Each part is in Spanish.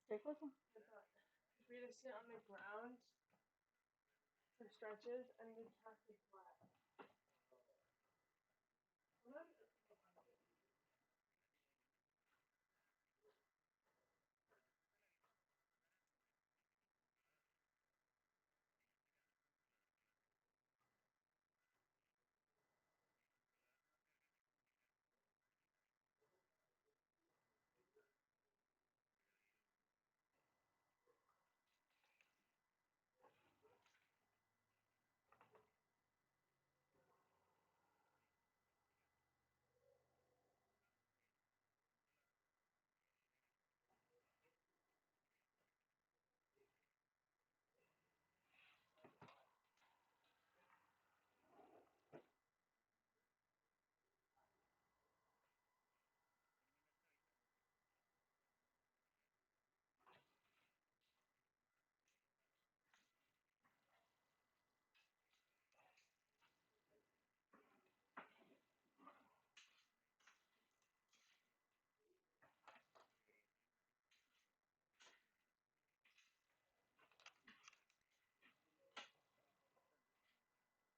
Take with them. I thought if we just sit on the ground for stretches and the track is flat.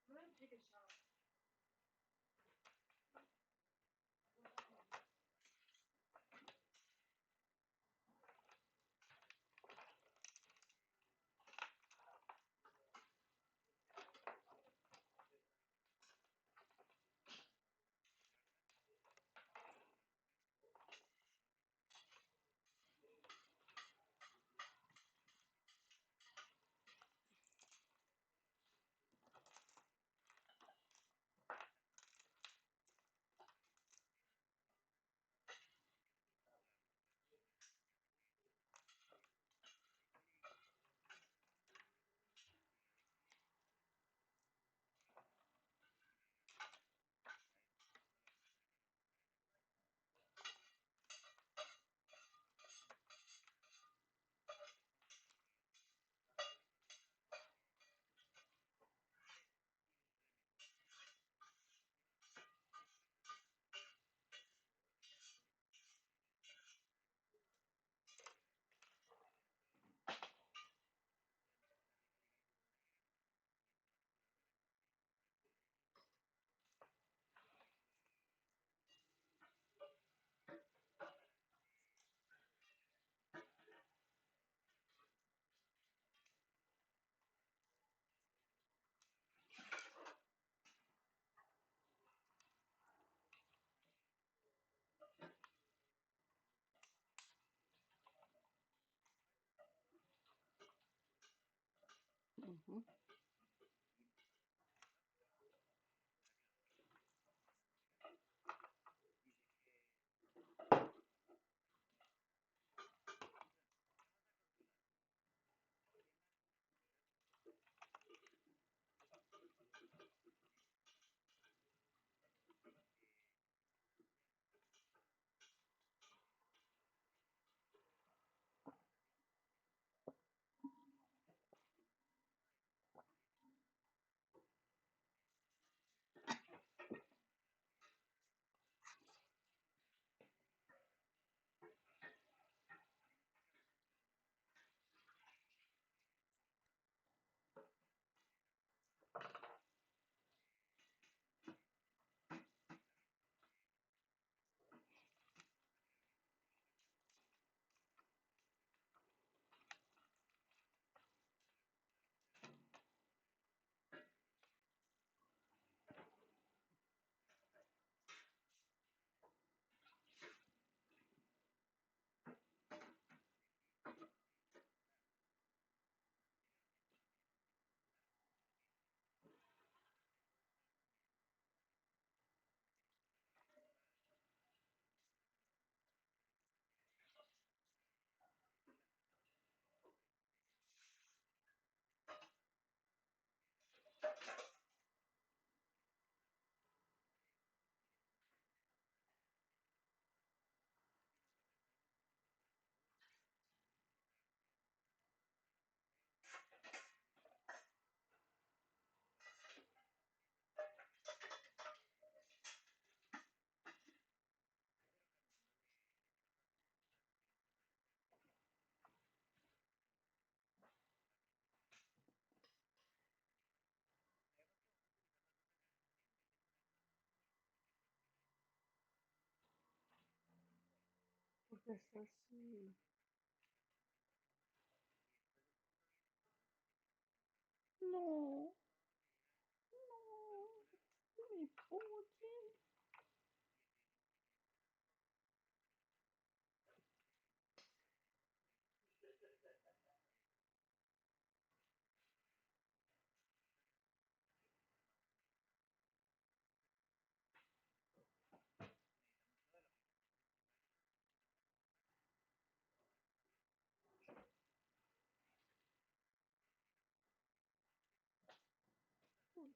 I'm gonna take a shower. Mm-hmm. Es así. No, no, mi pollo. Uy,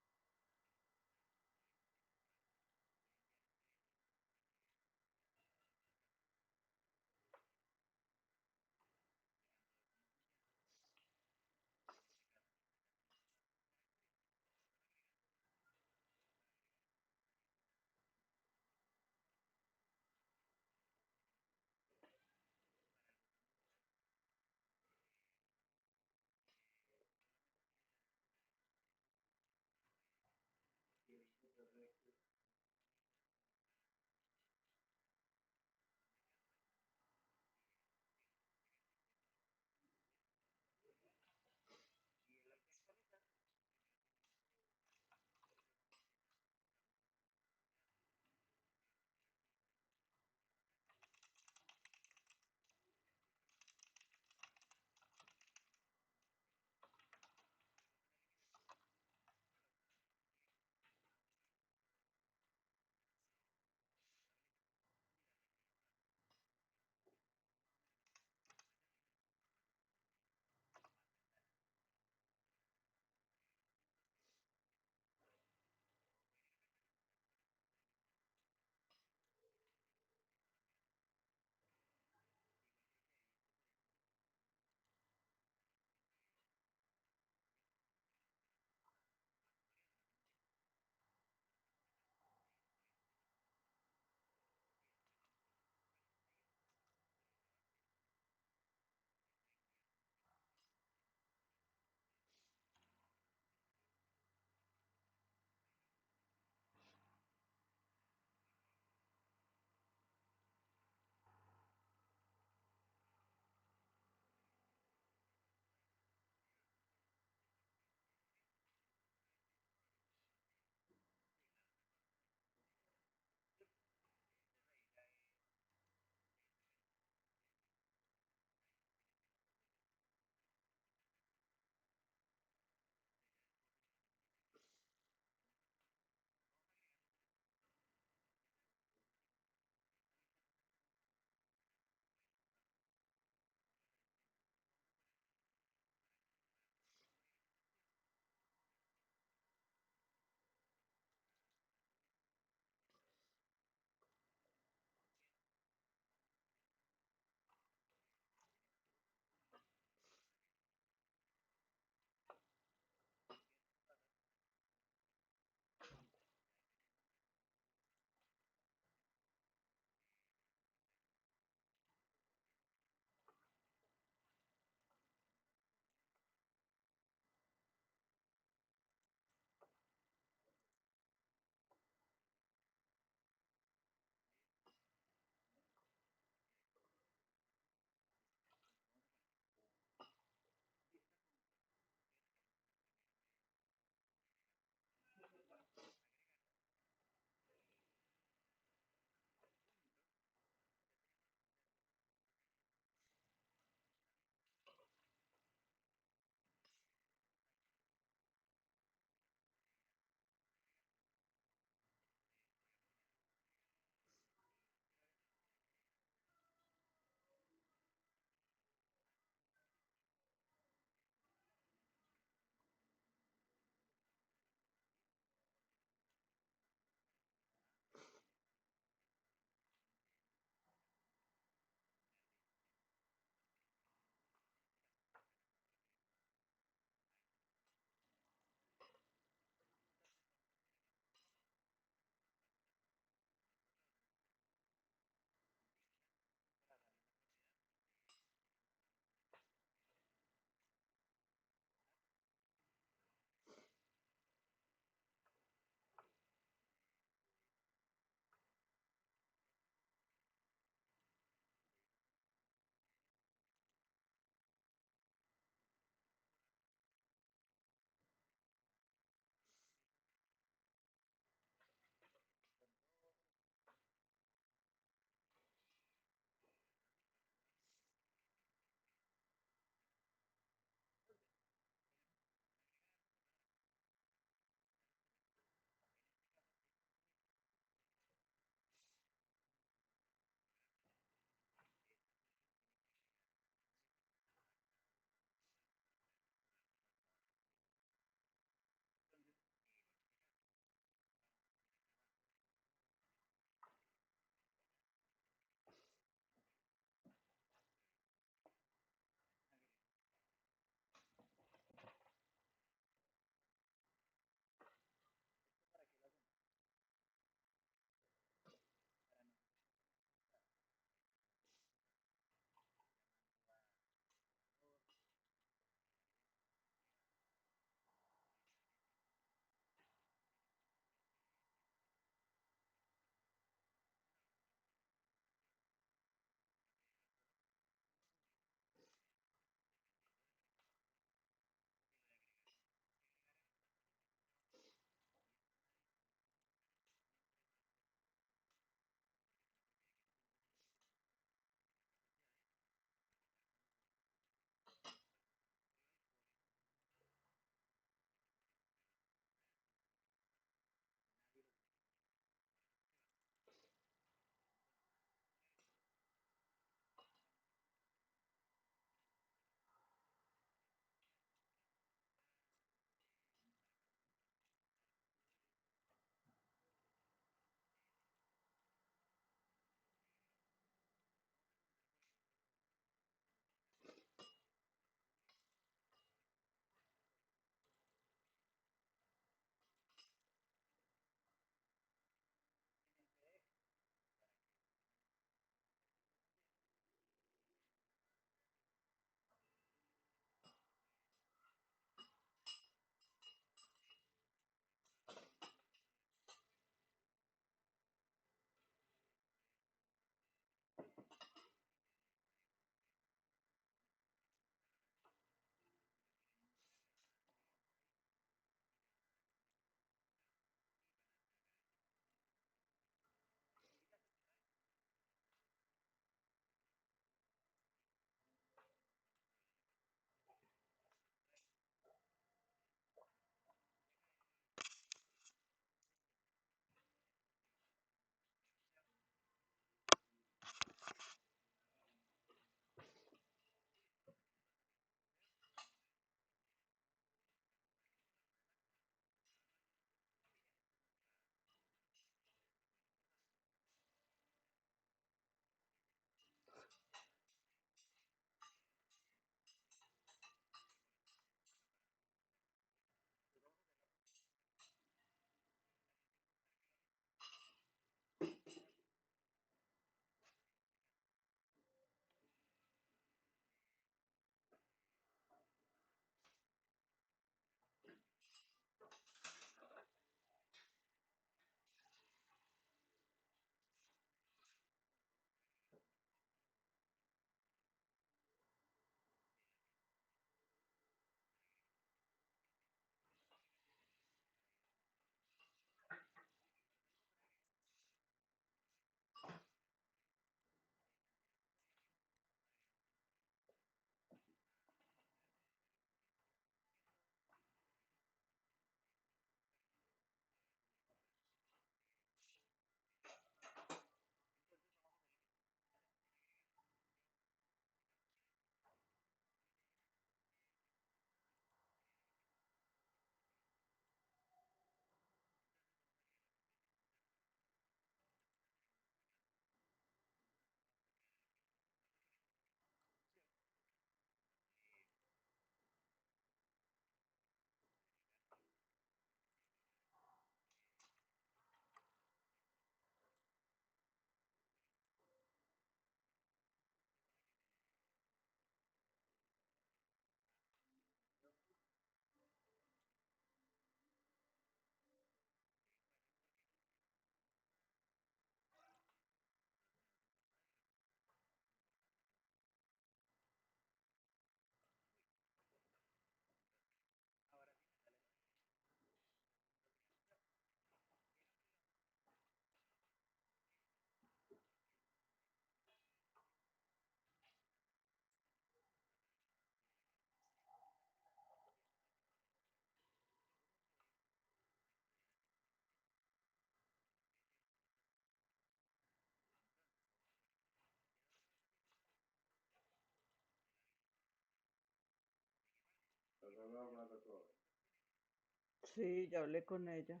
Sí, ya hablé con ella.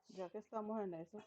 Ya que estamos en eso,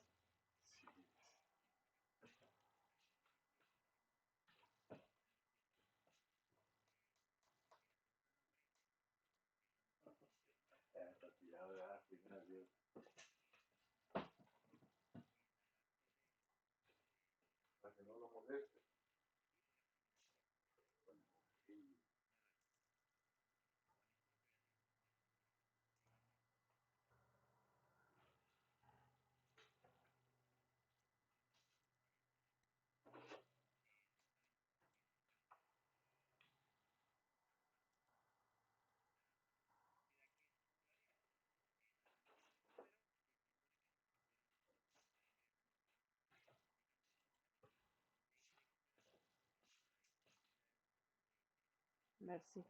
merci.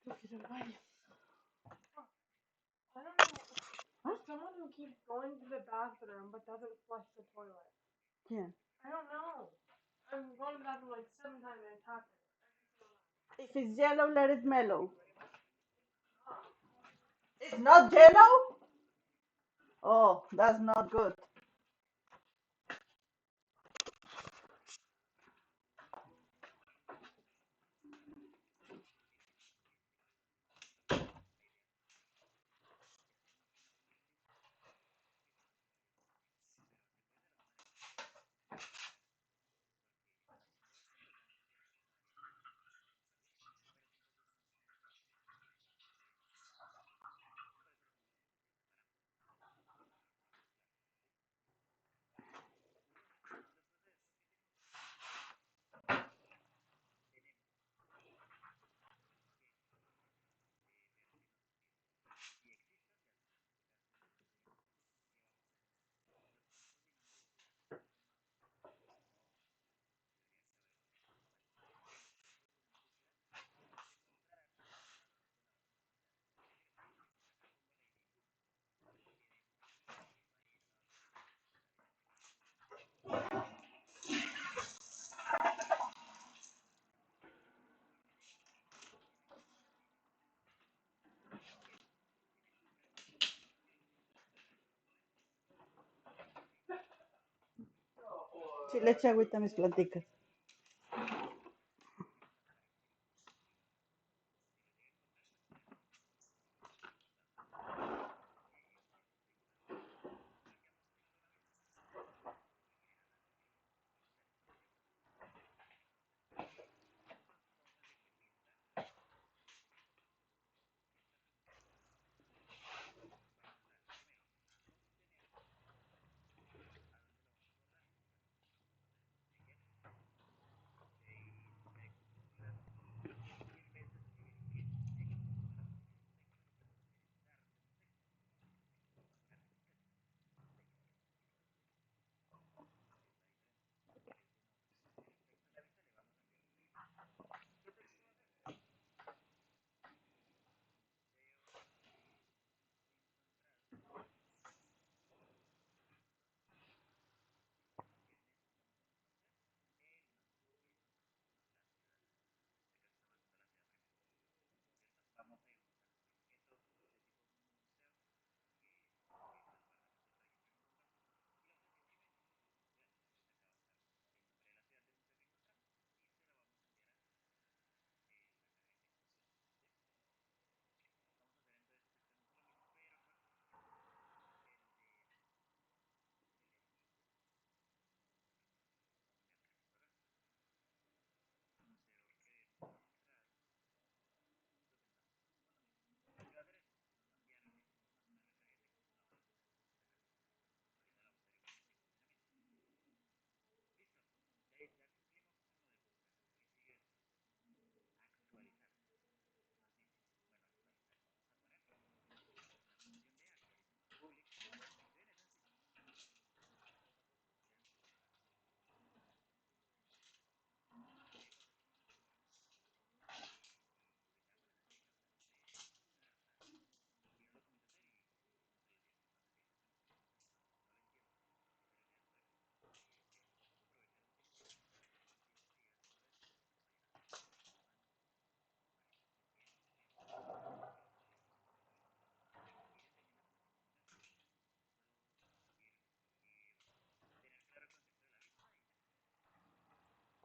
Tengo que ir al baño. I don't know. Someone who keeps going to the bathroom but doesn't flush the toilet. ¿Quién? I don't know. I'm going to the bathroom like 7 times and it's happening. If it's yellow, let it mellow. It's not yellow? Oh, that's not good. Sí, le eché agüita a mis plantitas.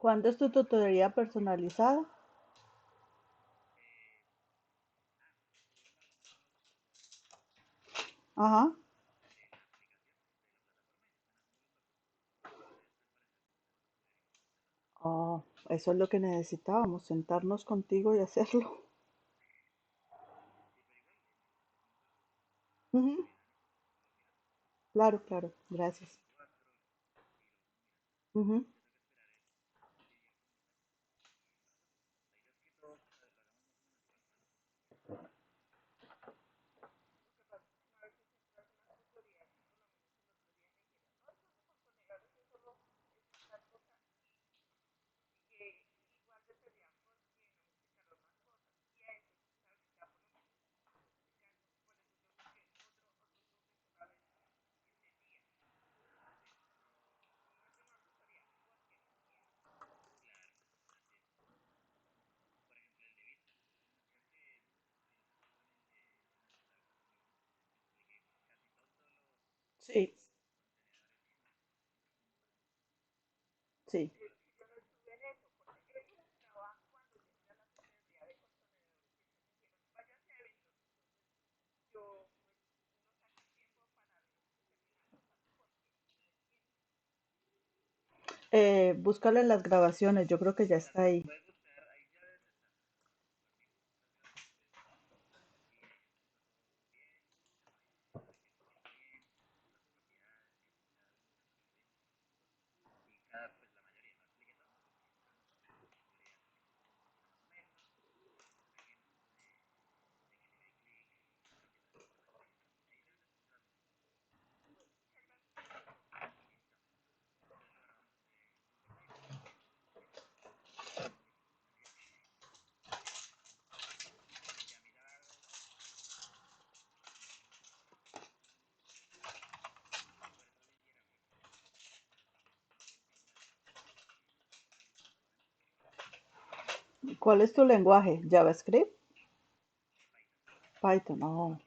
¿Cuándo es tu tutoría personalizada? Ajá. Oh, eso es lo que necesitábamos, sentarnos contigo y hacerlo. Ujú. Claro, claro, gracias. Ujú. Sí, sí. Búscalo en las grabaciones, yo creo que ya está ahí. ¿Cuál es tu lenguaje? ¿JavaScript? Python, oh.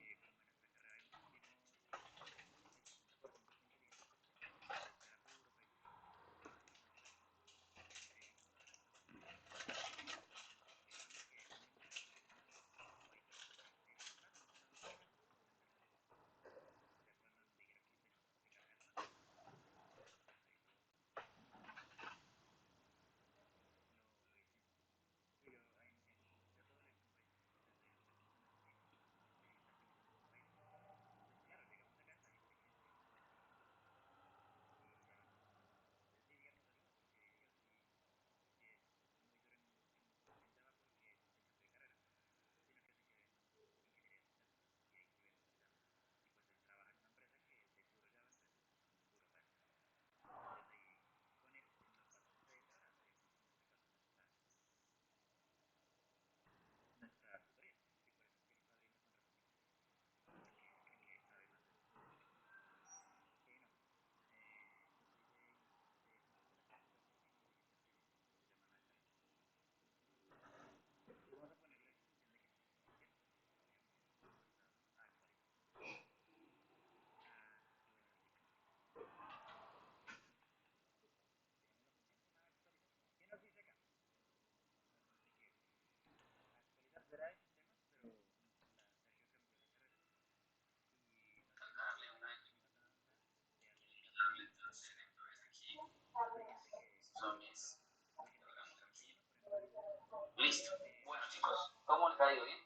Listo. Bueno, chicos, ¿cómo les ha ido? ¿Bien?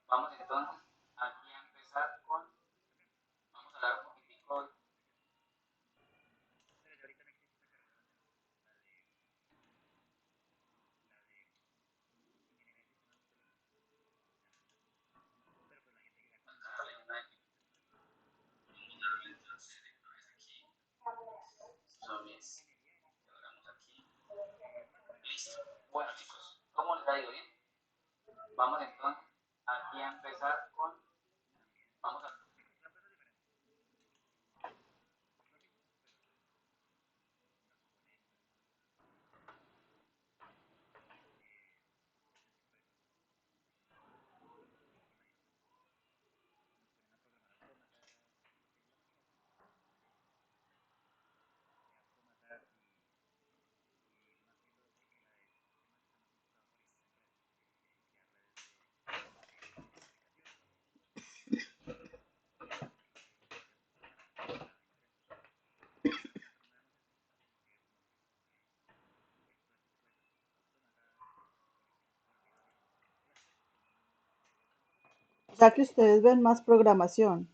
Vamos entonces aquí a empezar con, vamos a hablar un poquitico. Son mis diagramas aquí. Listo. Bueno, chicos, ¿cómo les ha ido? ¿Bien? Vamos entonces aquí a empezar con, vamos a, O sea que ustedes ven más programación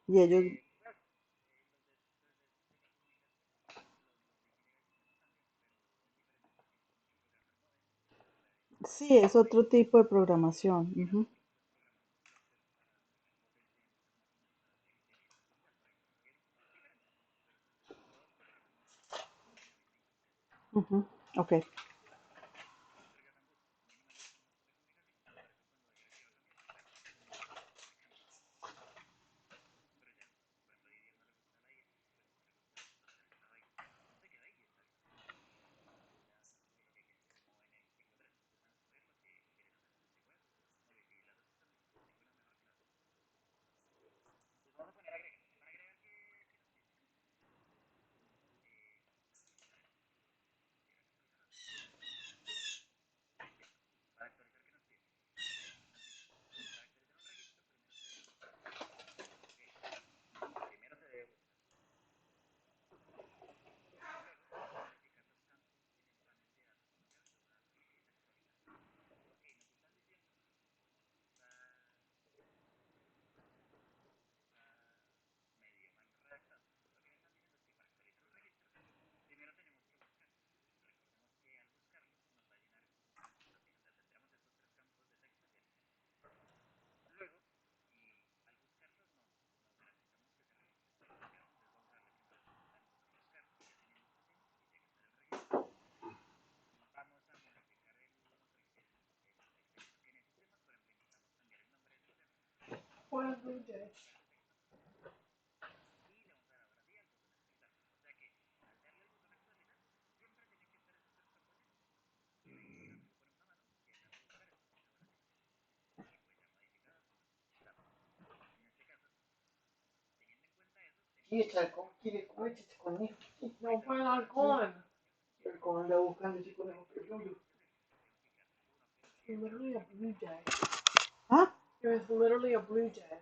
y ellos, sí, es otro tipo de programación. Ujú, ujú, ok. What a blue jay. Y echar con, quiere comer chiche conejo. No fue el halcón. Pero como anda buscando chiche conejo, pero yo. You're literally a blue jay. Ah, You're literally a blue jay.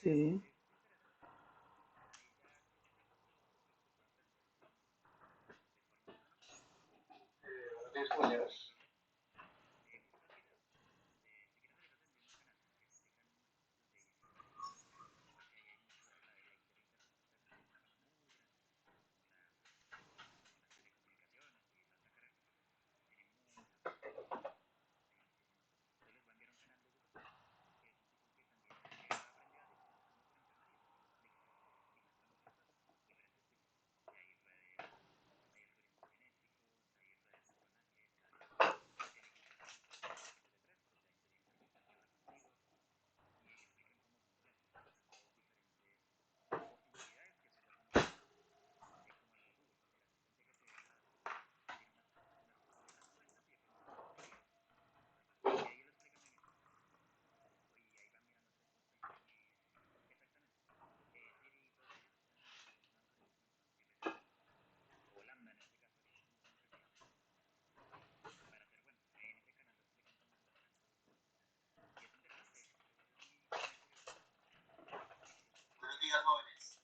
sí. Buenos días, jóvenes.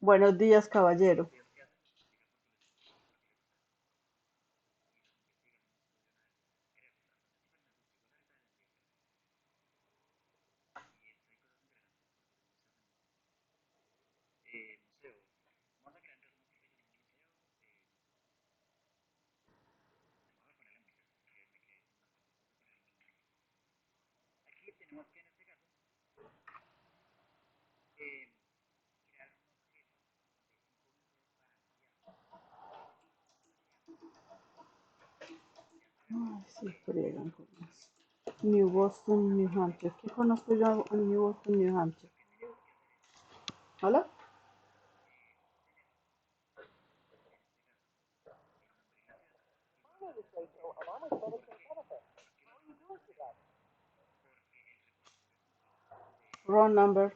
Buenos días, caballero. Museo. Vamos a crear un museo. Aquí tenemos que en este caso eh, crear un objeto Ay, sí, friegan con eso. New Boston, New Hampshire. ¿Qué conozco yo en New Boston, New Hampshire? ¿Hola? Wrong number.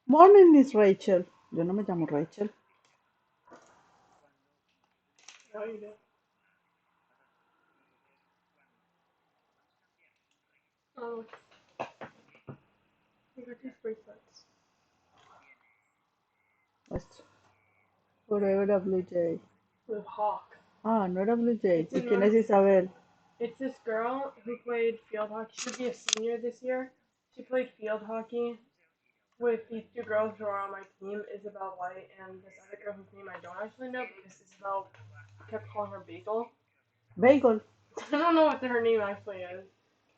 Morning, Miss Rachel. Yo no me llamo Rachel. No, you didn't. Oh, I got these bracelets. Esto. Forever a Blue Jay. With Hawk. Ah, no era Blue Jay. It's ¿Y in quién one- es Isabel? It's this girl who played field hockey. She would be a senior this year. She played field hockey with these two girls who are on my team, Isabel White and this other girl whose name I don't actually know because Isabel kept calling her Bagel. Bagel. I don't know what her name actually is.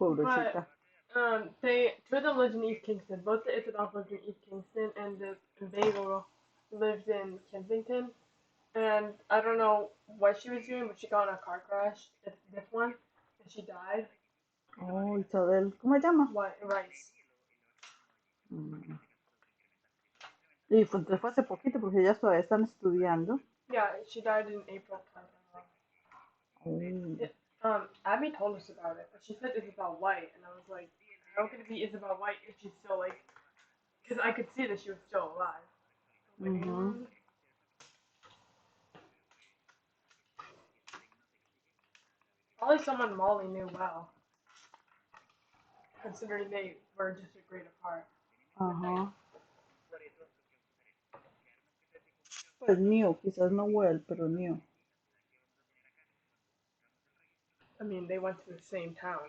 Pobrecita. Two of them lived in East Kingston. Both the Isabels lived in East Kingston, and the Bagel lived in Kensington. And I don't know what she was doing, but she got in a car crash. This one, and she died. Oh, Isabel. ¿Cómo se llama? Rice. Mm. Y fue, entonces fue hace poquito porque ellas todavía están estudiando. Yeah, she died in April 2021. Oh. Abby told us about it, but she said Isabel White, and I was like, how could it be Isabel White if she's still like? Because I could see that she was still alive. I was like, Mhm. Probably someone Molly knew well, considering they were just a grade apart. Ajá. Pues new, quizás no well, pero new. I mean, they went to the same town.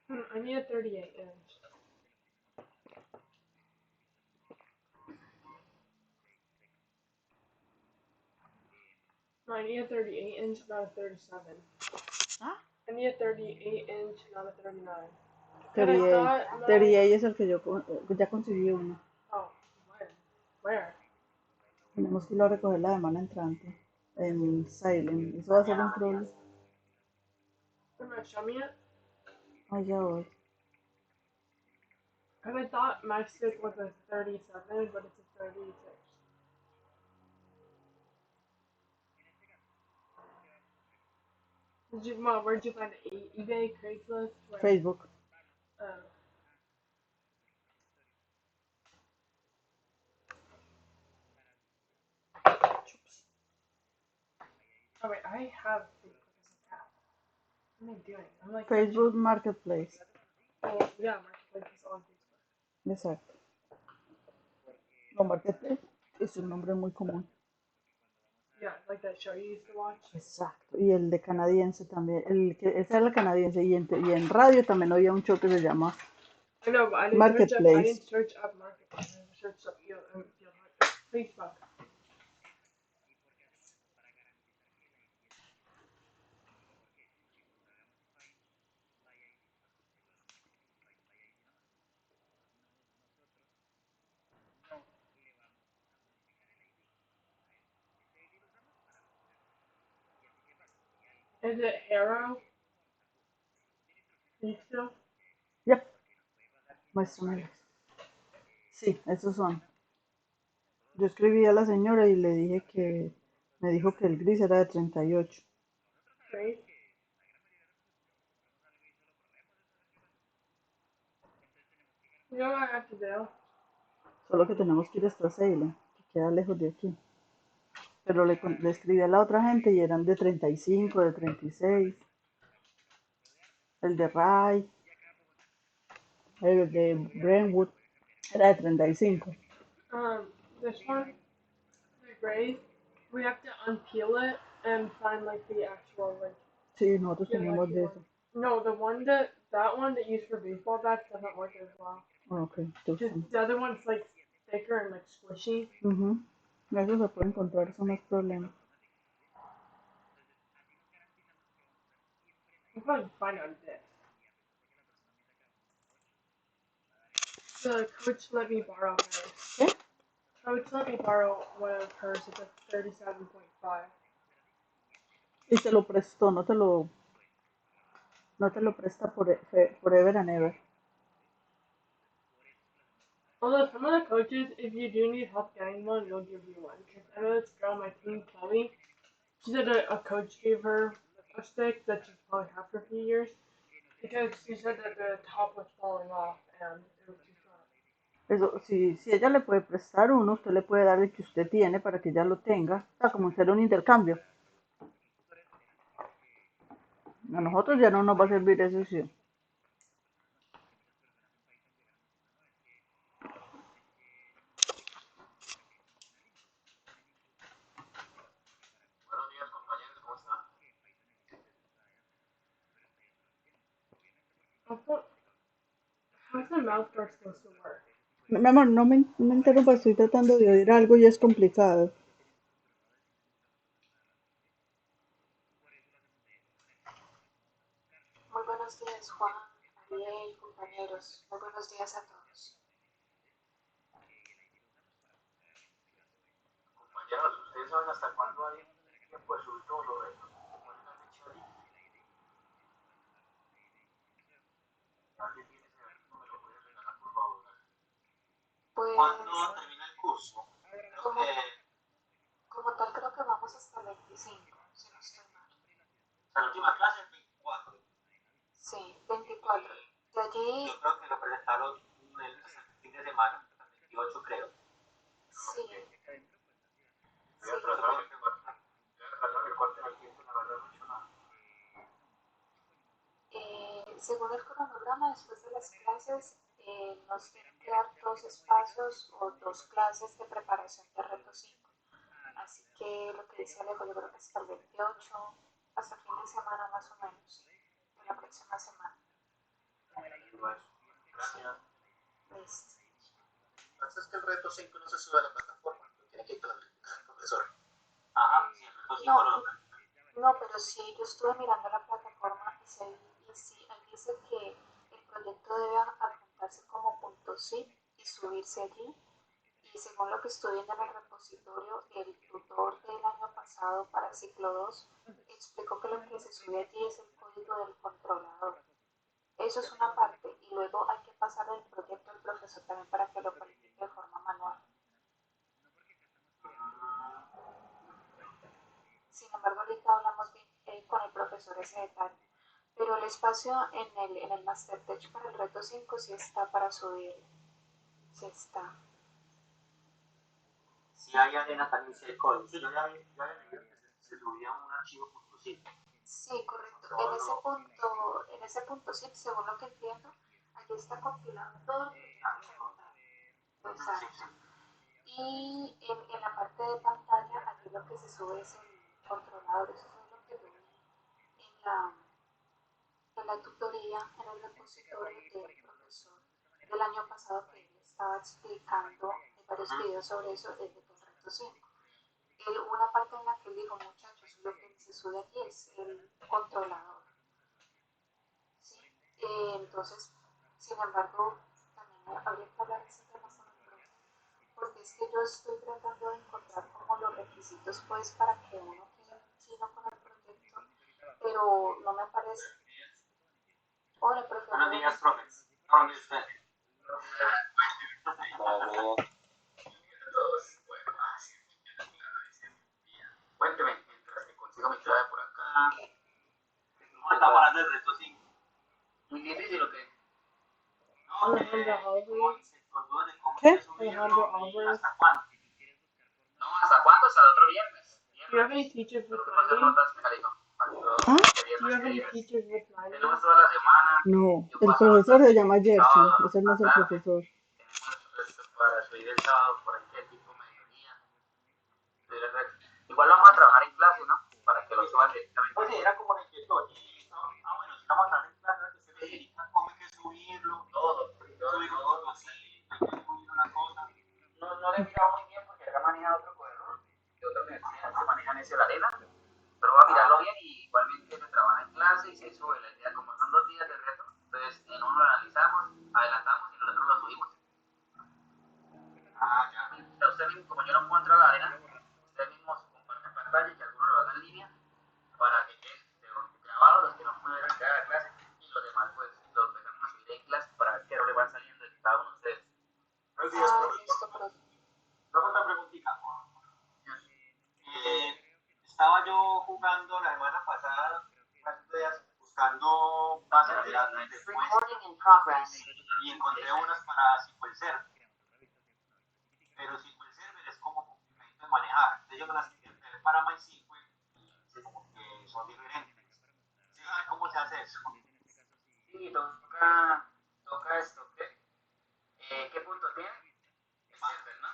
I need a 38 inch. No, I need a 38 inch, not a 37. ¿Ah? I need a 38 inch, not a 39. 38. 38 es el que yo ya conseguí uno. Oh, when? Where? Tenemos que ir a recoger la semana entrante. En Salem. Eso va a ser un problema. You're not show me it? Ay, ya voy. Because I thought my stick was a 37, but it's a 36. Where'd you find it? eBay, Craigslist? Where? Facebook. Oh. Oh wait, I have Facebook as an app. What am I doing? I'm like Facebook Marketplace. Oh yeah, Marketplace is on Facebook. Exacto. No, Marketplace es un nombre muy común. Yeah, like that show you used to watch. Exacto. Y el de canadiense también. Ese era el canadiense. Y en radio también había un show que se llama I know, but I didn't Marketplace. search up Marketplace. I searched up Facebook. Is it Harrow? Think so? Yep. Muéstramelos. Sí, esos son. Yo escribí a la señora y le dije que me dijo que el gris era de 38. Great. You know what I have to do? Solo que tenemos que ir hasta Salem, que queda lejos de aquí. Pero le escribí a la otra gente y eran de 35, de 36. El de Ray, el de Brentwood era de 35. This one, the gray, we have to unpeel it and find like the actual like. Sí, nosotros Yeah, tenemos lucky de one. eso. No, the one that that one that used for baseball bats doesn't work as well. Ok, Just entonces. the other one's like thicker and like squishy. Ujú. Eso se puede encontrar, eso no es problema. I'm probably find on this. The coach let me borrow hers. ¿Qué? Coach let me borrow one of hers. It's a 37.5. Y te lo prestó, no te lo presta forever and ever. Although some of the coaches, if you do need help getting one, they'll give you one. Because I know this girl on my team, Kelly, she said a coach gave her a stick that she's probably had for a few years because she said that the top was falling off and it was too short. Eso, si ella le puede prestar uno, usted le puede dar el que usted tiene para que ella lo tenga. O sea, como hacer un intercambio. A nosotros ya no nos va a servir eso, sí. Buenos días, compañeros, ¿cómo están? Also, how's the mouth guard supposed to work? Mi amor, no me interrumpa, estoy tratando de oír algo y es complicado. Muy buenos días, Juan, Ariel, compañeros. Muy buenos días a todos. Compañeros, ¿ustedes saben hasta cuándo hay tiempo de subir todos los retos? ¿Cuál es la fecha ahí? ¿Alguien tiene ese dato? ¿Me lo puede regalar, por favor? Pues, ¿Cuándo termina el curso? Creo como, que como tal, creo que vamos hasta el 25, si no estoy mal. la última clase es 24. Sí, 24. De allí, Yo creo que lo presentaron el fin de semana, el 28 creo. sí, Voy a tratar de corte al tiempo, la verdad no he hecho nada. según el cronograma, después de las clases, nos tienen que dar 2 espacios o 2 clases de preparación de reto 5. Así que lo que dice Alejo, yo creo que hasta el 28, hasta fin de semana más o menos, de la próxima semana. Gracias. Listo. Pasa es que el reto 5 no se sube a la plataforma, lo tiene que instalar el profesor. Ajá, sí, el reto 5 No, lo no, pero sí, yo estuve mirando la plataforma y sí, ahí dice que el proyecto debe adjuntarse como .zip y subirse allí. Y según lo que estoy viendo en el repositorio, el tutor del año pasado para ciclo 2 explicó que lo que se sube allí es el código del controlador. Eso es una parte y luego hay que pasar el proyecto al profesor también para que lo califique de forma manual. Sin embargo, ahorita hablamos bien con el profesor ese detalle. Pero el espacio en el MasterTech para el reto 5 sí está para subirlo. Sí está. Si hay arena también si hay código. Sí, yo ya vi que se subía un archivo .zip. Sí, correcto. En ese punto sí, según lo que entiendo, allí está compilado todo lo que tenemos que contar. Exacto. Y en la parte de pantalla, aquí lo que se sube es el controlador. Eso fue lo que yo vi en la tutoría, en el repositorio del profesor del año pasado que él estaba explicando en varios videos sobre eso desde el reto 5. Una parte en la que él dijo, muchachos, lo que se sube aquí es el controlador. ¿Sí? Entonces, sin embargo, también habría que hablar de ese tema con el profe, porque es que yo estoy tratando de encontrar como los requisitos pues para que uno quede chino con el proyecto, pero no me aparece. Hola, profe. Buenos días, profes. ¿Cómo está usted? Cuénteme, mientras que consigo mi clave por acá. ¿Cómo está hablando del reto 5? Muy difícil, ¿o qué? No, ¿cómo dice? Con dudas de cómo ¿Qué? se subirlo y hasta cuándo. No, ¿hasta cuándo? Hasta el otro viernes. Do you have any teachers with Lo que pasa es 90? notas, me dijo. Cuando ¿Ah? quería Do you have any escribir. teachers with 90? Tenemos toda la semana. No, Yo el paso profesor se hasta llama el Gerson, sábado ese no es a el tarde. profesor. Tenemos esto para subir el sábado por ahí que tipo mediodía. Igual vamos a trabajar en clase, ¿no? Para que lo suban directamente. Pues sí, era como la inquietud. Ah, bueno, si vamos a trabajar en clase, que se verifica. he mirado muy bien porque acá maneja otro corredor, que otras universidades no manejan ese la arena, pero voy a mirarlo bien y igualmente se trabaja en clase y se sube la idea, como son 2 días de reto, entonces en uno lo analizamos, adelantamos y en el otro lo subimos. Ah, ya. Usted mismo, como yo no puedo entrar a la arena, usted mismo comparte pantalla y que alguno lo haga en línea para que queden grabados los que no pudieron quedar a la clase y los demás pues lo empezamos a subir en clase para ver qué errores van saliendo de cada uno de ustedes. Buenos días, Listo, profesor. Otra preguntita. Estaba yo jugando la semana pasada, buscando bases de datos de Recording in progress. y encontré unas para SQL Server. Pero SQL Server es como complicadito de manejar. Entonces yo me las quería traer para MySQL y como que son diferentes. ¿Sí saben cómo se hace eso? Sí, toca esto, ¿qué punto tiene? El server, ¿no?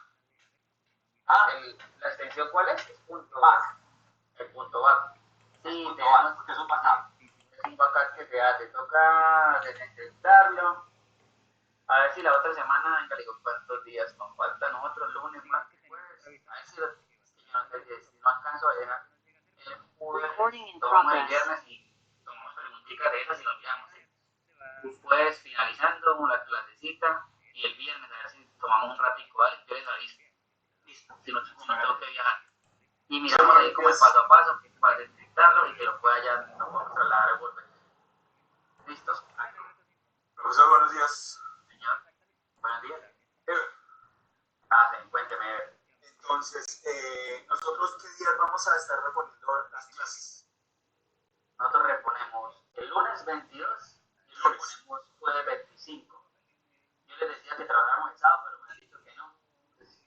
La extensión ¿cuál es? Es punto back. El punto back. Sí, Porque es un backup. es un backup que se hace, toca detectarlo. A ver si la otra semana, venga, le digo cuántos días nos faltan, nosotros lunes, martes, jueves. A ver si, si no alcanzo a llegar el jueves, tomamos el viernes y tomamos preguntitas de esas y nos olvidamos. ¿Sí? Jueves finalizando la clasecita y el viernes a ver si tomamos un ratico, ¿vale? Yo les aviso. Listo, si no tengo que viajar. Y miramos ahí como el paso a paso para detectarlo y que lo pueda ya, lo podemos trasladar al volver. ¿Listo? Profesor, buenos días. Señor, buenos días. Ever, Cuénteme. entonces, ¿nosotros qué días vamos a estar reponiendo las clases? Nosotros reponemos el lunes 22 y reponemos jueves 25. Yo les decía que trabajáramos el sábado, pero me han dicho que no. Entonces,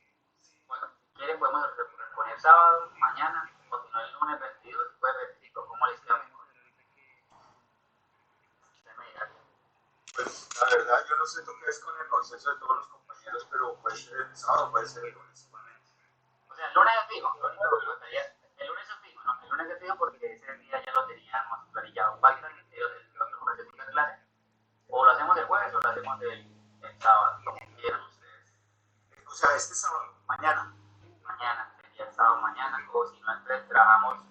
bueno, si quieren podemos reponer sábado, mañana, o si no el lunes 22 y jueves 25. ¿Cómo les queda mejor? Usted me dirá. Pues la verdad, yo no sé tú qué es con el consenso de todos los compañeros, pero puede ser el sábado, puede ser el lunes igualmente. O sea, el lunes es fijo, lo único que faltaría, el lunes es fijo, ¿no? El lunes es fijo porque ese día ya lo teníamos planillado. Falta el otro para segunda clase. O lo hacemos el jueves o lo hacemos el sábado, como quieran ustedes. O sea, este sábado, mañana. Mañana, sería el sábado mañana, o si no, entonces trabajamos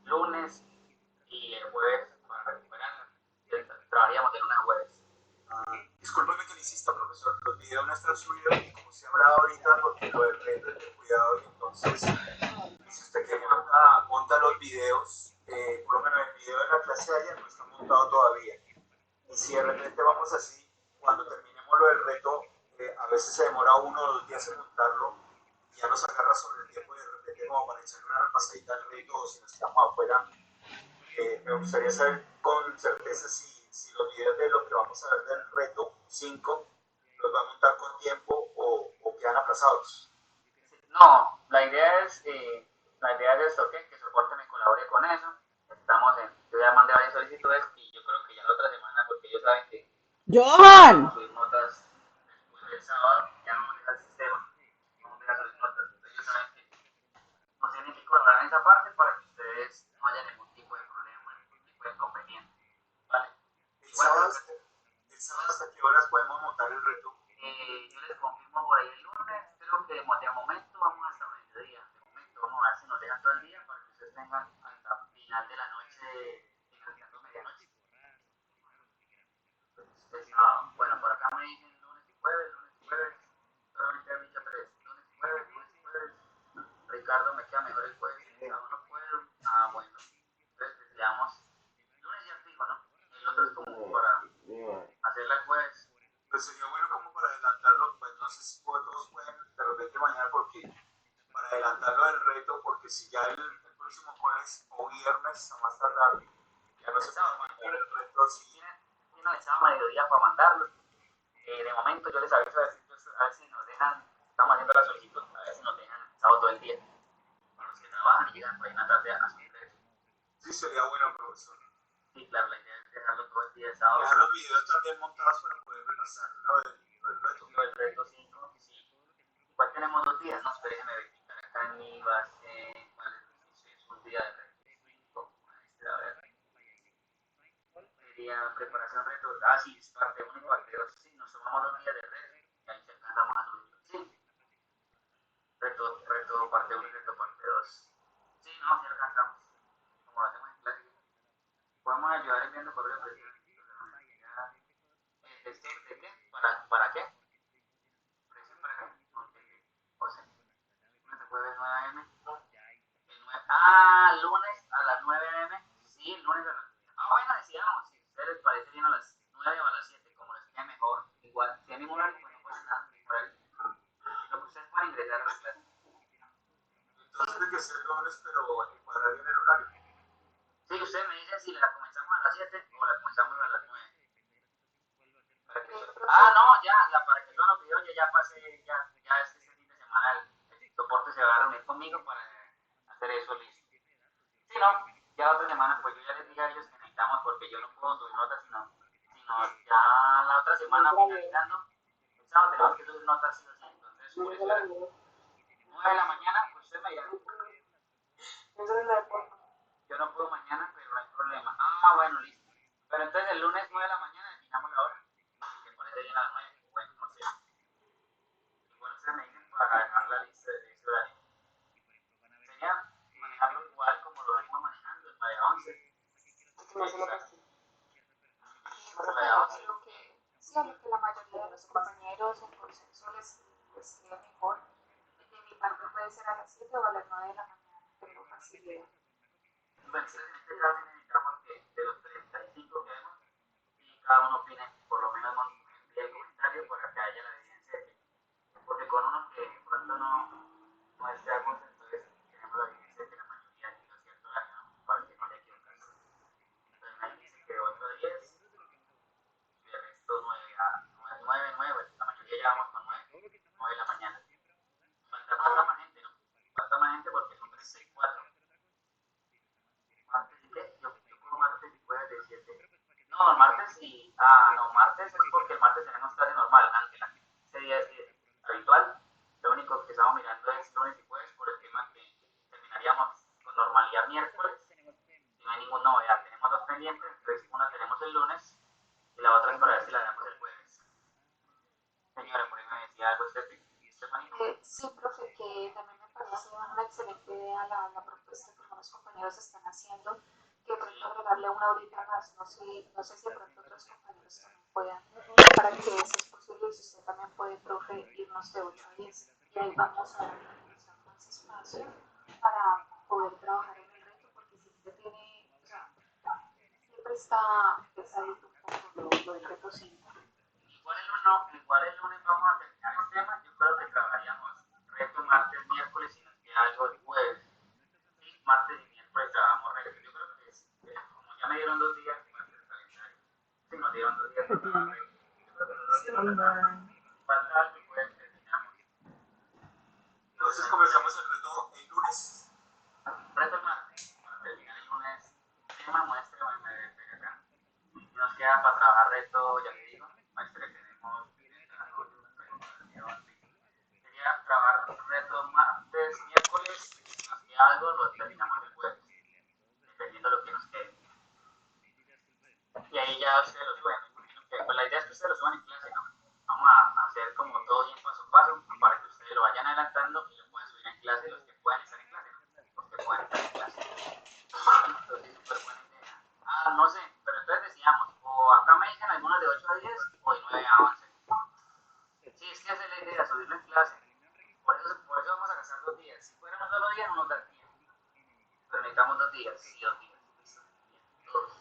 lunes y el jueves para recuperarla. Trabajaríamos de lunes a jueves. Discúlpeme que le insista, profesor, los videos no están subidos y como se ha hablado ahorita, porque lo del reto es de cuidado y entonces, si usted que monta los videos, por lo menos el video de la clase de ayer no está montado todavía. Y si de repente vamos así, cuando terminemos lo del reto, a veces se demora 1 o 2 días en montarlo, y ya nos agarra sobre el tiempo y de repente como para echar una repasadita al reto o si nos quedamos afuera, me gustaría saber con certeza si los videos de lo que vamos a ver del reto 5 los va a montar con tiempo o quedan aplazados. No, la idea es esto, que soporte me colabore con eso. Yo ya mandé varias solicitudes y yo creo que ya la otra semana, porque ellos saben que Johan, subir notas después del sábado, ya no maneja el sistema, no deja subir notas. Entonces ellos saben que nos tienen que colaborar en esa parte para que ustedes no haya ningún tipo de problema, ningún tipo de inconveniente. ¿Vale? El sábado hasta qué horas podemos montar el reto. Yo les confirmo por ahí el lunes, creo que de momento vamos hasta mediodía. De momento vamos a ver si nos dejan todo el día para que ustedes tengan hasta final de la noche, finalizando medianoche. Bueno, por acá me dicen lunes y jueves, solamente han dicho 3, lunes y jueves. Ricardo, me queda mejor el jueves, el sábado no puedo. Bueno, entonces le damos lunes ya fijo, ¿no? El otro es como para hacerla el jueves. Pues sería bueno como para adelantarlo, pues no sé si todos pueden de repente mañana porque para adelantarlo del reto, porque si ya el próximo jueves o viernes a más tardar, ya no se puede mandar el reto así. Tienen el sábado mediodía para mandarlo. De momento yo les aviso a ver si nos dejan, estamos haciendo la solicitud, a ver si nos dejan el sábado todo el día. Para los que trabajan y llegan por ahí en la tarde a sus empresas. Sí, sería bueno, profesor. Sí, claro, la idea es dejarlo todo el día el sábado. Dejar los videos también montados para poder repasar lo del reto. Lo del reto 5, sí. Igual tenemos 2 días, no, pero déjeme verificar acá en mi base, cuál es un día de reto 5, a ver. Sería preparación reto, sí, es parte 1 y parte 2, sí, nos tomamos 2 días de reto y ahí se alcanzamos a subirlo, sí. que ser lunes, pero cuadrar bien el horario. Sí, ustedes me dicen si la comenzamos a las 7 o la comenzamos a las 9. No, ya, para que yo los videos ya pasé, ya este fin de semana el soporte se va a reunir conmigo para hacer eso listo. Sí, no, ya la otra semana, pues yo ya les dije a ellos que necesitamos, porque yo no puedo subir notas, sino ya la otra semana finalizando, el sábado tenemos que subir notas, sí o sí, entonces por eso era 9 de la mañana, pues usted me dirá, yo no puedo mañana, pero no hay problema. Bueno, listo. Pero entonces el lunes 9 de la mañana definamos la hora, que parece bien a las 9, bueno, no sé. Igual ustedes me dicen para dejar la lista de ese horario. Sería manejarlo igual como lo venimos manejando, el 9 a 11. Sí, a lo que la mayoría de los compañeros en consenso les quede mejor. De mi parte puede ser a las 7 o a las 9 de la mañana, pero facilidad. Bueno, entonces en este caso necesitamos que de los 35 que vemos, y cada uno opine, por lo menos envíe el comentario para que haya la evidencia de que, porque con uno que de pronto no esté de acuerdo, entonces tenemos la evidencia de que la mayoría dijo cierto daño, ¿no? Para que no haya equivocarse. Entonces me dice que 8 a 10, y el resto 9, la mayoría ya vamos con 9 de la mañana. Falta más gente, ¿no? Falta más gente porque son 34. ¿Martes y qué? Yo puedo martes y jueves de 7. No, martes sí. No, martes es porque el martes tenemos clase normal, Ángela. Ese día es habitual. Lo único que estamos mirando es lunes y jueves por el tema que terminaríamos con normalidad miércoles y no hay ninguna novedad. Tenemos dos pendientes, entonces una tenemos el lunes y la otra es para ver si la damos el jueves. Señora, por ahí me decía algo, Estefanía. Sí, profe, que también me parece una excelente idea la propuesta que algunos compañeros están haciendo, que de pronto agregarle una horita más, no sé si de pronto otros compañeros también puedan, para que si es posible, si usted también puede, profe, irnos de 8 a 10, y ahí vamos a organizar más espacio para poder trabajar en el reto, porque siempre tiene, o sea, siempre está pesadito un poco lo del reto 5. Igual el lunes vamos a terminar el tema. Yo creo que trabajaríamos reto martes, miércoles y nos queda algo el jueves. Sí, martes y miércoles trabajamos reto. Yo creo que como ya me dieron 2 días, voy a hacer el calendario. Sí, nos dieron 2 días para trabajar reto. Yo creo que los 2 días para trabajar reto. Falta algo y jueves terminamos. Entonces comenzamos el reto el lunes. Reto el martes, para terminar el lunes. Tema muestra, acá. Nos queda para trabajar reto, ya le digo, muestra que tenemos sería trabajar reto martes, miércoles, y si nos queda algo, lo terminamos el jueves, dependiendo de lo que nos quede. Y ahí ya ustedes lo suben, pues la idea es que ustedes lo suban en clase, ¿no? Vamos a hacer como todo bien paso a paso, para que ustedes lo vayan adelantando y lo puedan subir en clase los que puedan estar en clase, ¿no? Los que puedan estar en clase. Entonces, súper buena idea. No sé, pero entonces decíamos, o acá me dicen algunos de 8 a 10 o de 9 a 11. Sí, es que esa es la idea, subirlo en clase. Por eso vamos a gastar 2 días. Si fuera un solo día, no nos da tiempo. Pero necesitamos 2 días, sí, 2 días. Todos.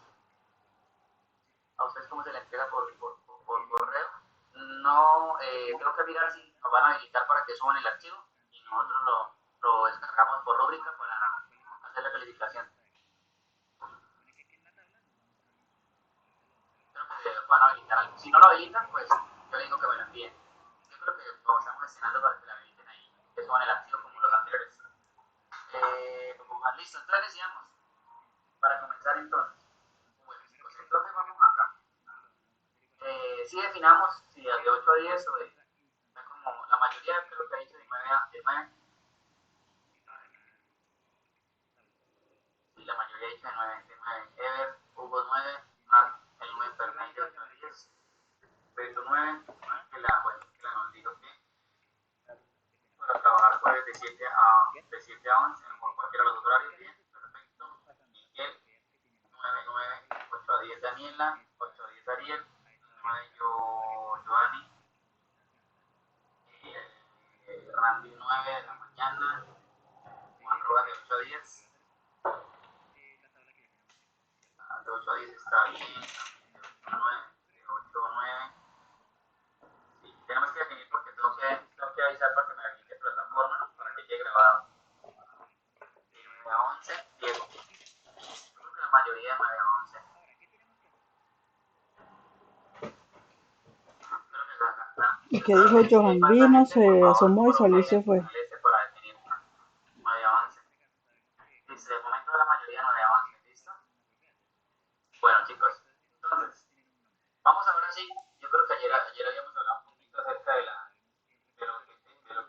¿A ustedes cómo se le entrega por correo? No, tengo que mirar si nos van a habilitar para que suban el archivo y nosotros lo descargamos por rúbrica para hacer la calificación. Creo que van a habilitar algo. Si no lo habilitan, pues yo digo que me lo envíen. Yo creo que lo estamos gestionando para que la habiliten ahí, que suban el archivo como los anteriores. Listo, entonces decíamos, para comenzar entonces. Bueno, chicos, entonces vamos acá. Si definamos si de 8 a 10 o como la mayoría creo que ha dicho de 9 a 9. Sí, la mayoría ha dicho de 9. Ever, Hugo 9, Mark el 9, Fernández de 8 a 10. Beto 9, que la nos dijo que para trabajar jueves de 7 a 11 por cualquiera de los dos horarios, bien, perfecto. Miguel 9, 8 a 10 Daniela, 8 a 10 Ariel, 9 Joani, Randy 9 de la mañana, Juan Roa de 8 a 10. De 8 a 10 está bien, de 8 a 9, de 8 a 9. Sí, tenemos que definir porque tengo que avisar para que me habilite plataforma para que quede grabado. ¿Y qué dijo Johan? Vino, se asomó y salió y se fue. Para definir no hay avance. Dice, de momento la mayoría no hay avance, ¿listo? Bueno, chicos, entonces, vamos ahora sí. Yo creo que ayer habíamos hablado un poquito acerca de lo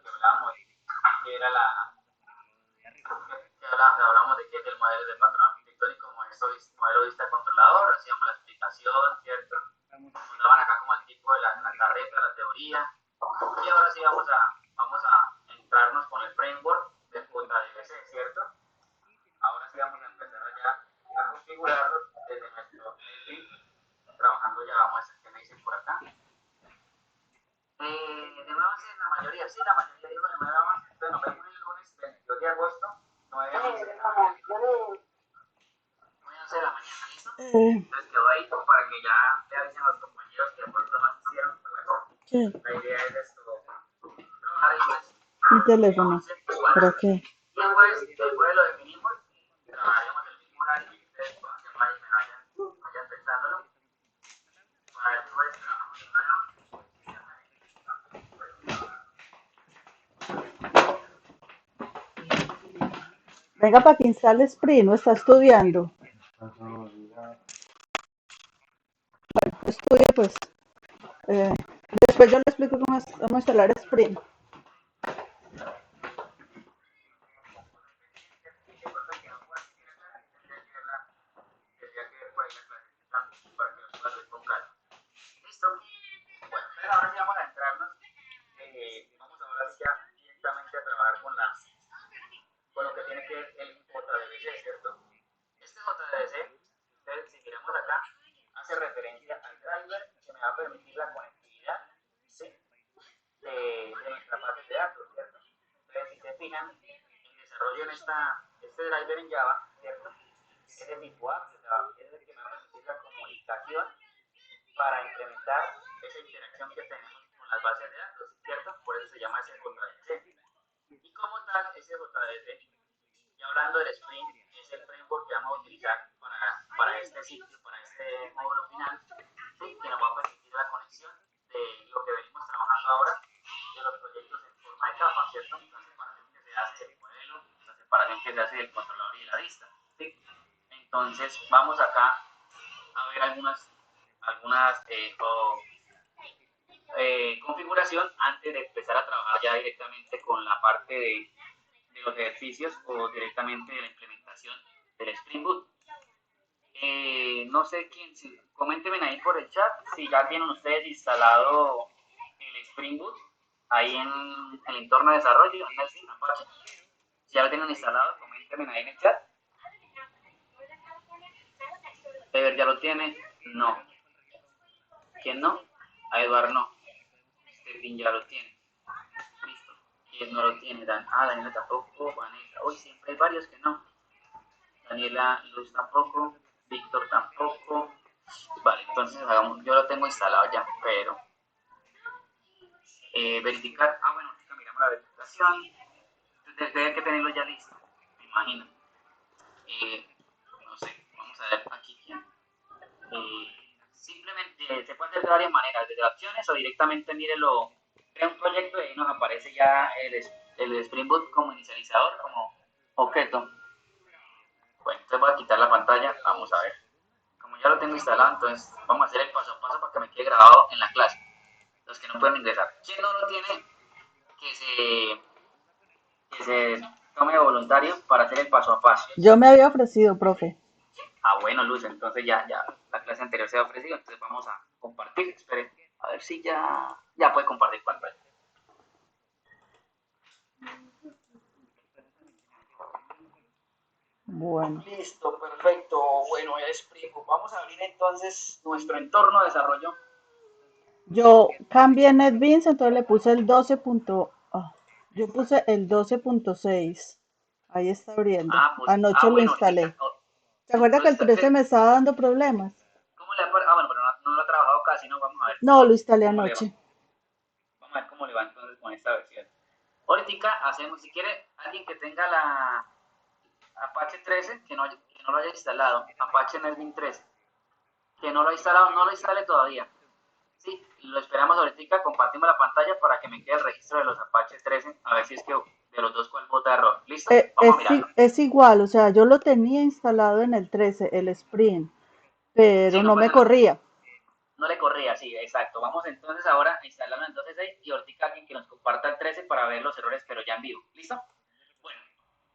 que hablábamos, que era hablamos de que del modelo de patrón arquitectónico como esto, modelo de vista controlador, hacíamos la explicación, ¿cierto? Nos daban acá como el tipo de la regla, la teoría. Y ahora sí vamos a entrarnos con el framework de JDBC, ¿cierto? Ahora sí vamos a empezar ya a configurarlo desde nuestro link, trabajando ya, vamos a ver qué me dicen por acá. De nuevo en la mayoría, sí, la mayoría dijo de 9 a 11, entonces nos vemos el lunes 22 de agosto, 9 a 11 de la mañana. 9 a 11 de la mañana, ¿listo? Entonces quedó ahí para que ya le avisen a los compañeros que de pronto más hicieron. ¿Qué? La idea es esto, trabajar el lunes. Mi teléfono. ¿Para qué? Y el jueves lo definimos, trabajaremos el mismo horario y ustedes vayan pensándolo. Para el jueves trabajamos en Venga para que instale Sprint, ¿no está estudiando? Estudie pues. Después yo le explico cómo instalar Sprint. listo. Bueno, pero ahora sí vamos a entrarnos. Vamos ahora sí ya directamente a trabajar con lo que tiene que ver el JDBC, ¿cierto? Este JDBC, ustedes si miramos acá, hace referencia al driver que me va a permitir la conectividad, ¿sí? de nuestra base de datos, ¿cierto? Entonces, si se fijan, el desarrollo en este driver en Java, ¿cierto? Es de tipo app, o sea, es el que me va a permitir la comunicación para implementar esa interacción que tenemos con las bases de datos, ¿cierto? Por eso se llama ese JDBC. Y como tal, ese JDBC, ya hablando del Spring, es el framework que vamos a utilizar para este sitio, para este módulo final, ¿sí? Que nos va a permitir la conexión de lo que venimos trabajando ahora, de los proyectos en forma de capa, ¿cierto? La separación que se hace del modelo, la separación que se hace del controlador y de la vista, ¿sí? Entonces, vamos acá a ver algunas configuración antes de empezar a trabajar ya directamente con la parte de los ejercicios o directamente de la implementación del Spring Boot. No sé quién, coméntenme ahí por el chat si ya tienen ustedes instalado el Spring Boot ahí en el entorno de desarrollo, en Apache. Si ya lo tienen instalado, coméntenme ahí en el chat. Ever ya lo tiene, no. ¿Quién no? A Eduardo no. Stephen ya lo tiene. Listo. ¿Quién no lo tiene? Daniela tampoco. Vanessa. Hoy siempre hay varios que no. Daniela Luz tampoco. Víctor tampoco. Vale, entonces yo lo tengo instalado ya, pero verificar. Bueno, miramos la verificación. Entonces deben que tenerlo ya listo, me imagino. No sé, vamos a ver aquí quién. Simplemente se puede hacer de varias maneras, desde opciones o directamente mírelo, crea un proyecto y ahí nos aparece ya el Spring Boot como inicializador, como objeto. Bueno, entonces voy a quitar la pantalla, vamos a ver. Como ya lo tengo instalado, entonces vamos a hacer el paso a paso para que me quede grabado en la clase. Los que no pueden ingresar. ¿Quién no lo tiene? Que se tome voluntario para hacer el paso a paso. Yo me había ofrecido, profe. Bueno, Luz, entonces ya la clase anterior se ha ofrecido, entonces vamos a compartir. Esperen, a ver si ya puede compartir pantalla. Bueno. Listo, perfecto. Bueno, ya explico. Vamos a abrir entonces nuestro entorno de desarrollo. Yo cambié NetBeans, entonces le puse el 12. Yo puse el 12.6. Ahí está abriendo. Anoche lo instalé. ¿Se acuerda que el 13 me estaba dando problemas? ¿Cómo le bueno, pero no lo ha trabajado casi, ¿no? Vamos a ver. No, lo instalé anoche. Vamos a ver cómo le va entonces con esta versión. Ahorita hacemos, si quiere, alguien que tenga la Apache 13, que no lo haya instalado, Apache NetBeans 13, que no lo ha instalado, no lo instale todavía. Sí, lo esperamos ahorita, compartimos la pantalla para que me quede el registro de los Apache 13, a ver si es que de los dos cuál vota error. ¿Listo? Vamos a mirarlo. Es igual, o sea, yo lo tenía instalado en el 13, el Spring, pero Sí, no no me pasa nada. corría. No le corría, sí, exacto. Vamos entonces ahora a instalarlo en 12.6 y ahorita alguien que nos comparta el 13 para ver los errores, pero ya en vivo. ¿Listo? Bueno,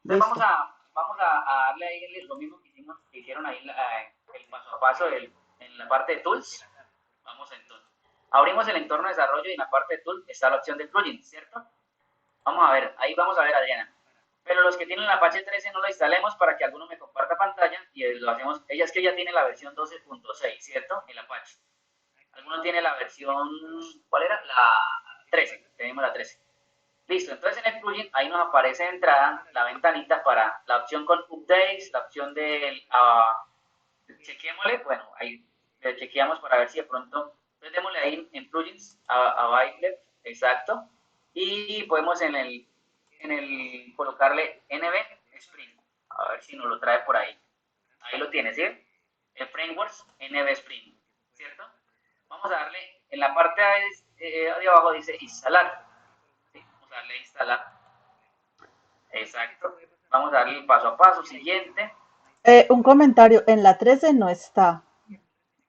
entonces Listo. vamos a darle ahí lo mismo que hicimos, que hicieron ahí el paso a paso en la parte de tools. Vamos entonces. Abrimos el entorno de desarrollo y en la parte de tools está la opción de plugins, ¿cierto? Vamos a ver, ahí vamos a ver a Adriana. Pero los que tienen la Apache 13 no lo instalemos para que alguno me comparta pantalla y lo hacemos. Ella es que ya tiene la versión 12.6, ¿cierto? El Apache. Alguno tiene la versión, ¿cuál era? La 13, tenemos la 13. Listo, entonces en el plugin ahí nos aparece de entrada la ventanita para la opción con updates, la opción del chequeémosle, bueno, ahí le chequeamos para ver si de pronto, entonces démosle ahí en plugins, a Bytelev, exacto, y podemos en el colocarle NB Spring, a ver si nos lo trae por ahí lo tiene, ¿sí? El frameworks NB Spring, ¿cierto? Vamos a darle, en la parte de abajo dice instalar, ¿sí? Vamos a darle instalar, exacto, vamos a darle el paso a paso, siguiente, Un comentario, en la 13 no está,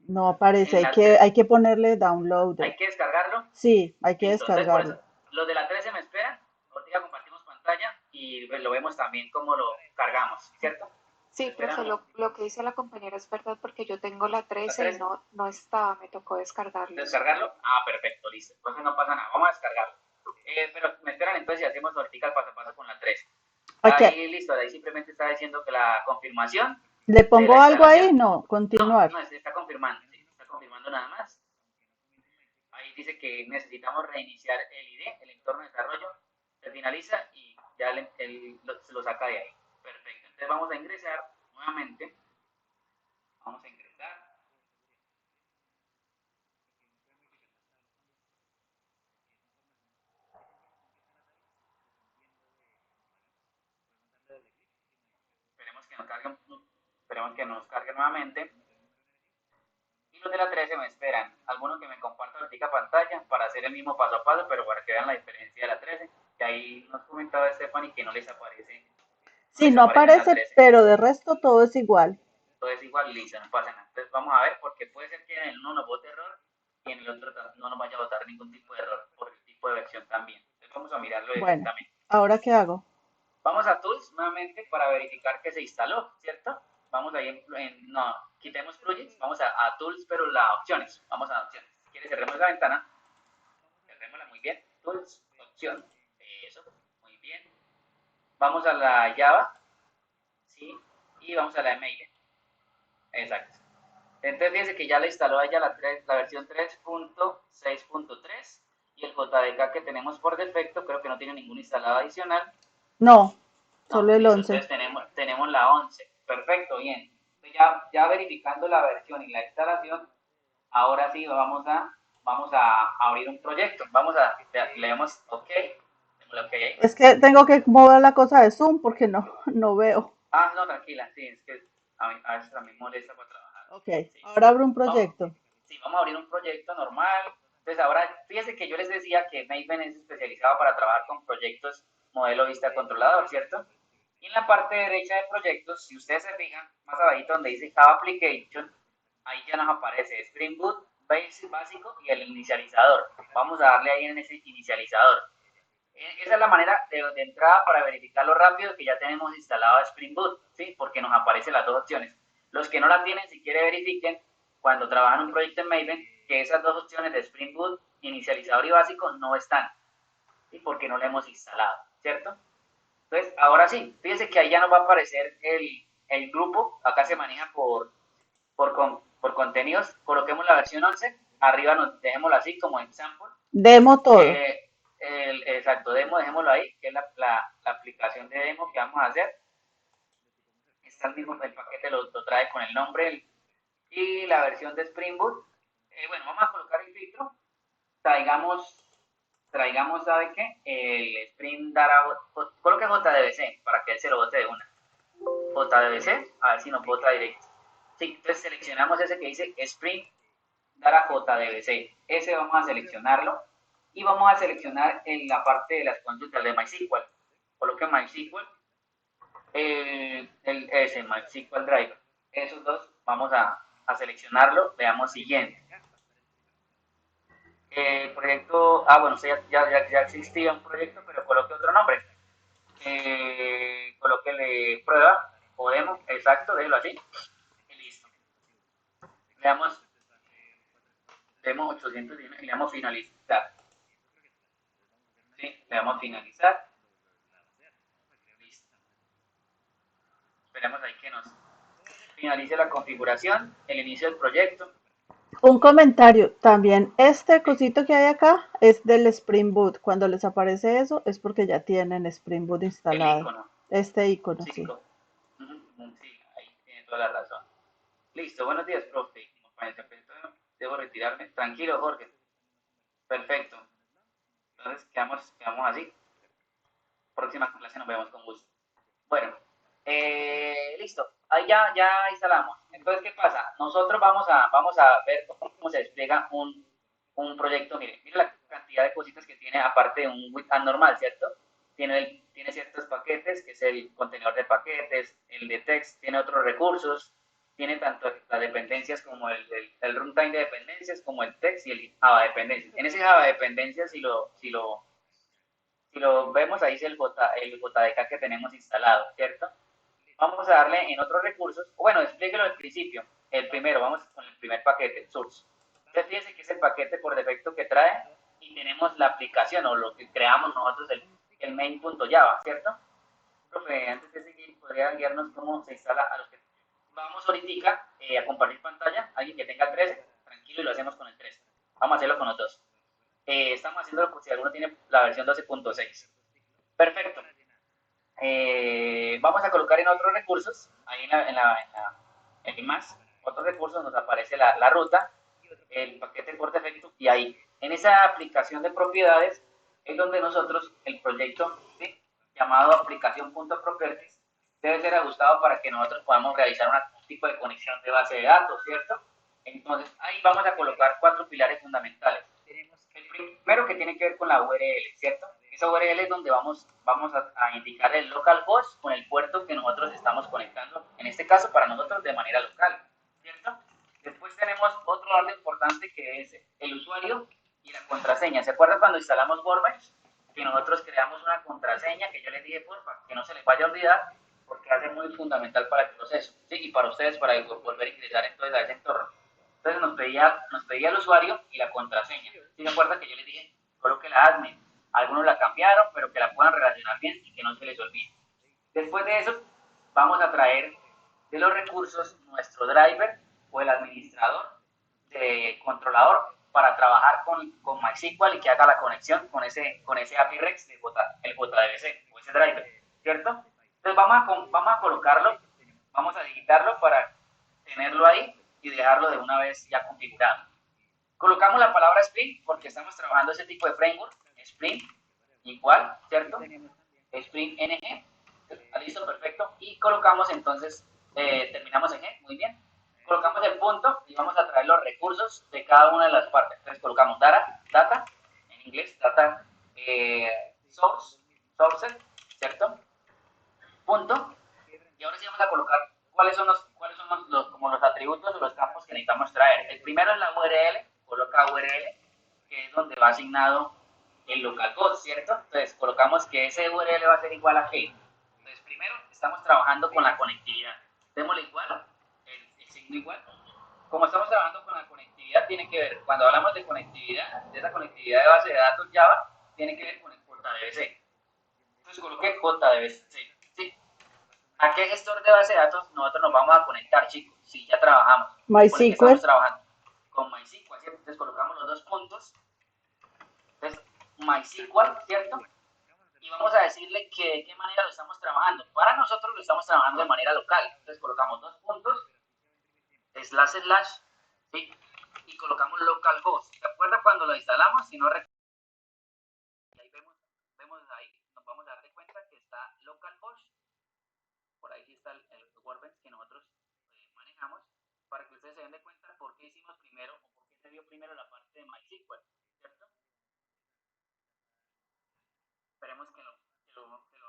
no aparece, en la 3 hay que ponerle downloaded. hay que descargarlo. Sí, hay que Listo, entonces por eso, descargarlo. los de la 13 me esperan, ahorita compartimos pantalla y pues, lo vemos también cómo lo cargamos, ¿cierto? ¿Me Sí, esperan? profe, lo que dice la compañera es verdad porque yo tengo la ¿La 13 y 13? no estaba, me tocó descargarlos. ¿Descargarlo? Ah, perfecto, listo. Entonces no pasa nada, vamos a descargarlo. Pero me esperan entonces y hacemos ahorita el paso a paso con la 13. Aquí, Ahí listo, ahí simplemente está diciendo que la confirmación ¿le de la pongo algo ahí? instalación, No, continuar. no, se está confirmando, sí, está confirmando nada más. Ahí dice que necesitamos reiniciar el ID, el entorno de desarrollo, se finaliza y ya se lo saca de ahí. Perfecto. Entonces vamos a ingresar nuevamente. Vamos a ingresar. Esperemos que nos cargue nuevamente. Y los de la 13 me esperan. Algunos que me compartan ahorita pantalla para hacer el mismo paso a paso, pero para que vean la diferencia de la 13. Que ahí nos comentaba Stephanie que no les aparece. No Sí, les no aparece en la aparece, 13. pero de resto todo es igual. Todo es igual, listo, no pasa nada. Entonces vamos a ver, porque puede ser que en el uno nos bote error y en el otro no nos vaya a botar ningún tipo de error por el tipo de versión también. Entonces vamos a mirarlo Bueno, directamente. ¿ahora qué hago? Vamos a Tools nuevamente para verificar que se instaló, ¿cierto? Vamos ahí no, quitemos plugins, vamos a Tools, pero las opciones. Vamos a opciones. Si quieres, cerremos la ventana. Cerrémosla muy bien. Tools, opción. Eso, muy bien. Vamos a la Java, ¿sí? Y vamos a la email. Exacto. Entonces fíjense que ya le instaló a ella la versión 3.6.3 y el JDK que tenemos por defecto, creo que no tiene ningún instalado adicional. No, No, solo el listo, 11. entonces tenemos la 11. Perfecto, bien. Ya verificando la versión y la instalación, ahora sí vamos a abrir un proyecto. Le damos OK. OK. Es que tengo que mover la cosa de Zoom porque no veo. Ah, no, tranquila, sí, es que a veces también molesta para trabajar. Ok, Sí. ahora abro un Vamos, proyecto. sí, vamos a abrir un proyecto normal. Entonces ahora, fíjense que yo les decía que Maven es especializado para trabajar con proyectos modelo vista controlador, ¿cierto? Y en la parte derecha de proyectos, si ustedes se fijan, más abajito donde dice Java Application, ahí ya nos aparece Spring Boot, básico y el inicializador. Vamos a darle ahí en ese inicializador. Esa es la manera de entrada para verificarlo rápido que ya tenemos instalado Spring Boot, ¿sí? Porque nos aparecen las dos opciones. Los que no la tienen, si quieren verifiquen cuando trabajan un proyecto en Maven que esas dos opciones de Spring Boot, inicializador y básico no están, ¿sí? Porque no la hemos instalado, ¿cierto? Entonces, ahora sí, fíjense que ahí ya nos va a aparecer el grupo, acá se maneja por contenidos, coloquemos la versión 11, arriba dejémoslo así como en sample, Demo todo. exacto, demo, dejémoslo ahí, que es la aplicación de demo que vamos a hacer. Está el mismo, el paquete lo trae con el nombre y la versión de Spring Boot. Bueno, vamos a colocar el filtro. Traigamos, ¿sabe qué? El Spring Data, coloque JDBC para que él se lo bote de una. JDBC, a ver si nos bota directo. Sí, entonces seleccionamos ese que dice Spring Dara JDBC. Ese vamos a seleccionarlo y vamos a seleccionar en la parte de las consultas de MySQL. Coloque MySQL, ese MySQL Driver. Esos dos vamos a seleccionarlo. Veamos siguiente. El proyecto, bueno, ya existía un proyecto, pero coloque otro nombre. Colóquele prueba o demo, exacto, déjelo así. Y listo. Le damos 819 y le damos finalizar. ¿Sí? Le damos finalizar. Listo. Esperemos ahí que nos finalice la configuración, el inicio del proyecto. Un comentario, también este cosito que hay acá es del Spring Boot. Cuando les aparece eso es porque ya tienen Spring Boot El instalado. icono. Este icono, Sí, sí. sí, ahí tiene toda la razón. Listo, buenos días, profe. Debo retirarme. Tranquilo, Jorge. Perfecto. Entonces quedamos así. Próxima clase nos vemos con gusto. Bueno, listo. Ahí ya instalamos. Entonces, ¿qué pasa? Nosotros vamos a ver cómo se despliega un proyecto. Mire la cantidad de cositas que tiene, aparte de un widget normal, ¿cierto? Tiene ciertos paquetes, que es el contenedor de paquetes, el de text, tiene otros recursos, tiene tanto las dependencias como el runtime de dependencias, como el text y el Java dependencias. En ese Java dependencias, si lo vemos, ahí es el JDK que tenemos instalado, ¿cierto? Vamos a darle en otros recursos, bueno, explíquelo al principio. El primero, vamos con el primer paquete, source. Entonces fíjense que es el paquete por defecto que trae y tenemos la aplicación o lo que creamos nosotros, el main.java, ¿cierto? Profe, antes de seguir, ¿podría guiarnos cómo se instala a los que vamos ahorita a compartir pantalla? Alguien que tenga el 13, tranquilo, y lo hacemos con el 13. Vamos a hacerlo con los dos. Estamos haciéndolo si alguno tiene la versión 12.6. Perfecto. Vamos a colocar en otros recursos, ahí en más, otros recursos nos aparece la ruta, el paquete por defecto, y ahí, en esa aplicación de propiedades, es donde nosotros, el proyecto, ¿sí?, llamado aplicación.properties, debe ser ajustado para que nosotros podamos realizar un tipo de conexión de base de datos, ¿cierto? Entonces, ahí vamos a colocar 4 pilares fundamentales. El primero, que tiene que ver con la URL, ¿cierto? Esa URL es donde vamos a indicar el localhost con el puerto que nosotros estamos conectando, en este caso para nosotros de manera local, ¿cierto? Después tenemos otro dato importante, que es el usuario y la contraseña. ¿Se acuerdan cuando instalamos Workbench? Que nosotros creamos una contraseña, que yo les dije, porfa, que no se les vaya a olvidar, porque hace muy fundamental para el proceso, ¿sí? Y para ustedes, para volver a ingresar entonces a ese entorno. Entonces nos pedía el usuario y la contraseña. ¿Sí se acuerdan que yo les dije, coloque la admin? Algunos la cambiaron, pero que la puedan relacionar bien y que no se les olvide. Después de eso, vamos a traer de los recursos nuestro driver o el administrador de controlador para trabajar con MySQL y que haga la conexión con ese API REX de el JDBC o ese driver, ¿cierto? Entonces vamos a colocarlo, vamos a digitarlo para tenerlo ahí y dejarlo de una vez ya configurado. Colocamos la palabra Spring porque estamos trabajando ese tipo de framework, Spring, igual, ¿cierto? Spring NG, listo, perfecto. Y colocamos entonces, terminamos en G, muy bien. Colocamos el punto y vamos a traer los recursos de cada una de las partes. Entonces colocamos data, en inglés, data sources, ¿cierto? Punto. Y ahora sí vamos a colocar cuáles son los atributos o los campos que necesitamos traer. El primero es la URL, coloca URL, que es donde va asignado el localhost, ¿cierto? Entonces colocamos que ese URL va a ser igual a G. Entonces primero estamos trabajando con la conectividad. Démosle igual, el signo igual. Como estamos trabajando con la conectividad, tiene que ver, cuando hablamos de conectividad, de esa conectividad de base de datos Java, tiene que ver con el JDBC. Entonces coloqué JDBC. ¿Sí? ¿A qué gestor de base de datos nosotros nos vamos a conectar, chicos? Si ya trabajamos. ¿Con el que MySQL. estamos trabajando? Con MySQL, ¿cierto? Entonces colocamos los dos puntos. Entonces, MySQL, ¿cierto? Y vamos a decirle que de qué manera lo estamos trabajando. Para nosotros lo estamos trabajando de manera local. Entonces colocamos dos puntos, // ¿sí? Y colocamos localhost. ¿Se acuerda cuando lo instalamos? Si no recuerda, ahí vemos ahí, nos vamos a dar de cuenta que está localhost. Por ahí sí está el Workbench que nosotros manejamos, para que ustedes se den de cuenta por qué hicimos primero o por qué se dio primero la parte de MySQL, ¿cierto? Esperemos que lo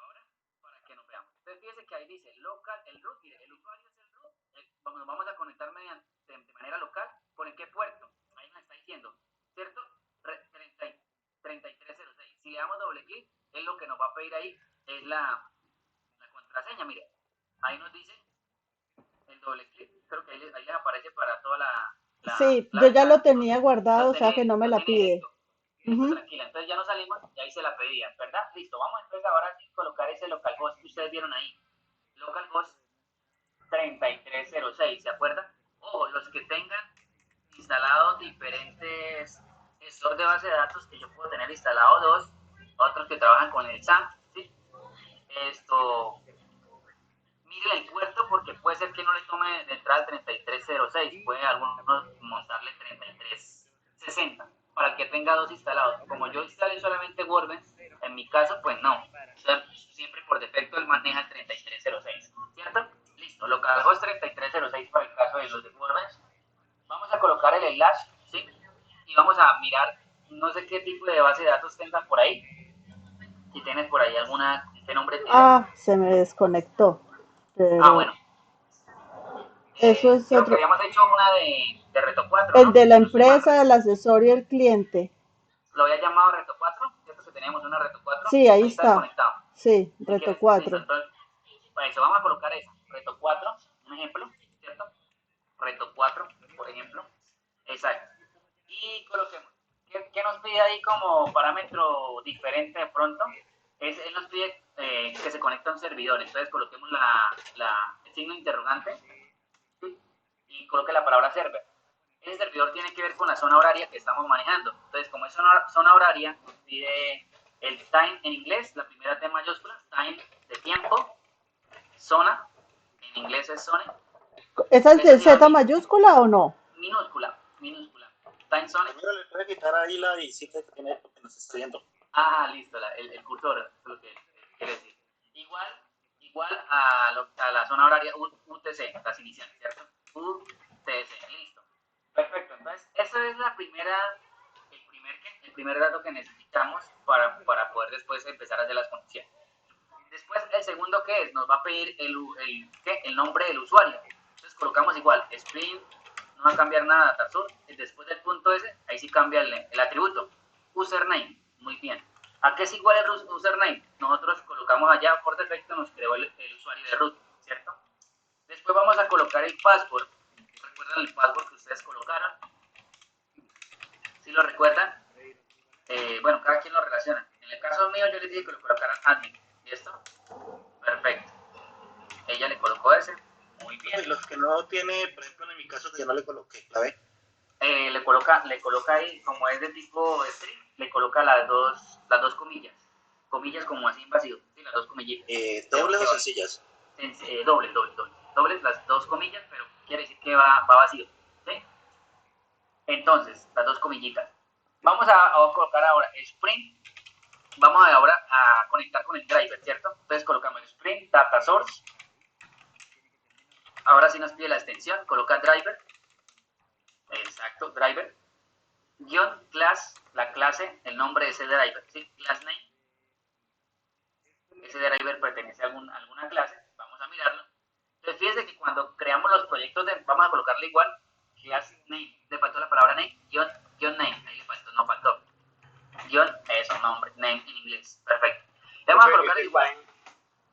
abra para que nos veamos. Entonces fíjese que ahí dice local, el root, mire, el usuario es el root, nos vamos a conectar de manera local, ¿por en qué puerto? Ahí nos está diciendo, ¿cierto? 3306. Si le damos doble clic, es lo que nos va a pedir ahí, es la contraseña, mire. Ahí nos dice el doble clic, creo que ahí les aparece para toda Sí, la yo ya lo ventana. tenía guardado, o sea que no me la pide. Listo, tranquila. Entonces ya nos salimos y ahí se la pedía, ¿verdad? Listo, vamos entonces ahora a colocar ese localhost que ustedes vieron ahí. Localhost 3306, ¿se acuerdan? Ojo, los que tengan instalados diferentes gestores de base de datos, que yo puedo tener instalado dos, otros que trabajan con el SAM, ¿sí? Mire el puerto porque puede ser que no le tome de entrada el 3306, puede algunos montarle 3360 para que tenga dos instalados. Como yo instalé solamente WordPress, en mi caso, pues no. Siempre por defecto él maneja el 3306, ¿cierto? Listo, localhost 3306 para el caso de los de WordPress. Vamos a colocar el enlace, ¿sí? Y vamos a mirar, no sé qué tipo de base de datos tengan por ahí. Si tienes por ahí alguna, ¿qué nombre tiene? Ah, se me desconectó. Pero bueno. eso es Creo otro. que habíamos hecho una de Reto 4, El ¿no? de la empresa, el asesor y el cliente. Lo había llamado Reto 4, ¿cierto? Que teníamos una Reto 4. Sí, ahí está está. conectado. Sí, Si Reto quieres, 4. listo, entonces, para eso vamos a colocar eso. Reto 4, un ejemplo, ¿cierto? Reto 4, por ejemplo. Exacto. Y coloquemos. ¿Qué nos pide ahí como parámetro diferente de pronto? Él nos pide que se conecte a un servidor. Entonces coloquemos el signo interrogante, ¿sí? Y coloque la palabra server. Ese servidor tiene que ver con la zona horaria que estamos manejando. Entonces, como es zona horaria, pide el time en inglés, la primera T mayúscula, time de tiempo, zona, en inglés es zone. ¿Esa es de Z mayúscula o no? Minúscula. Time zone. Primero le puede quitar ahí la visita que tiene porque nos está viendo. Ah, listo, el cursor, es lo que quiere decir. Igual a la zona horaria UTC, las iniciales, ¿cierto? UTC, listo. Perfecto, entonces, esa es el primer dato que necesitamos para poder después empezar a hacer las conexiones. Después, el segundo, ¿qué es? Nos va a pedir el nombre del usuario. Entonces, colocamos igual, Spring, no va a cambiar nada, Tarzur. Después del punto S, ahí sí cambia el atributo. Username, muy bien. ¿A qué es igual el username? Nosotros colocamos allá, por defecto nos creó el usuario de root, ¿cierto? Después vamos a colocar el password. ¿Recuerdan el password que ustedes colocaron? ¿Sí lo recuerdan? Bueno, cada quien lo relaciona. En el caso mío, yo les dije que lo colocaran admin. ¿Listo? Perfecto. Ella le colocó ese. Muy bien. Los que no tiene, por ejemplo, en mi caso, que yo no le coloqué clave. Le coloca ahí, como es de tipo string, le coloca las dos comillas. Comillas como así vacío. Sí, las dos comillitas. ¿Dobles o sencillas? Dobles las dos comillas, pero quiere decir que va vacío. ¿Sí? Entonces, las dos comillitas. Vamos a colocar ahora Spring. Vamos ahora a conectar con el driver, ¿cierto? Entonces colocamos Spring Data Source. Ahora sí nos pide la extensión. Coloca driver. Exacto, driver. Guión class, la clase, el nombre de ese driver, ¿sí? Class name. Ese driver pertenece a alguna clase. Vamos a mirarlo. Entonces fíjense que cuando creamos los proyectos, vamos a colocarle igual class name. Le faltó la palabra name, guión name. Ahí le faltó, no faltó. Guión, eso, nombre, name en inglés. Perfecto. Le vamos a colocar igual.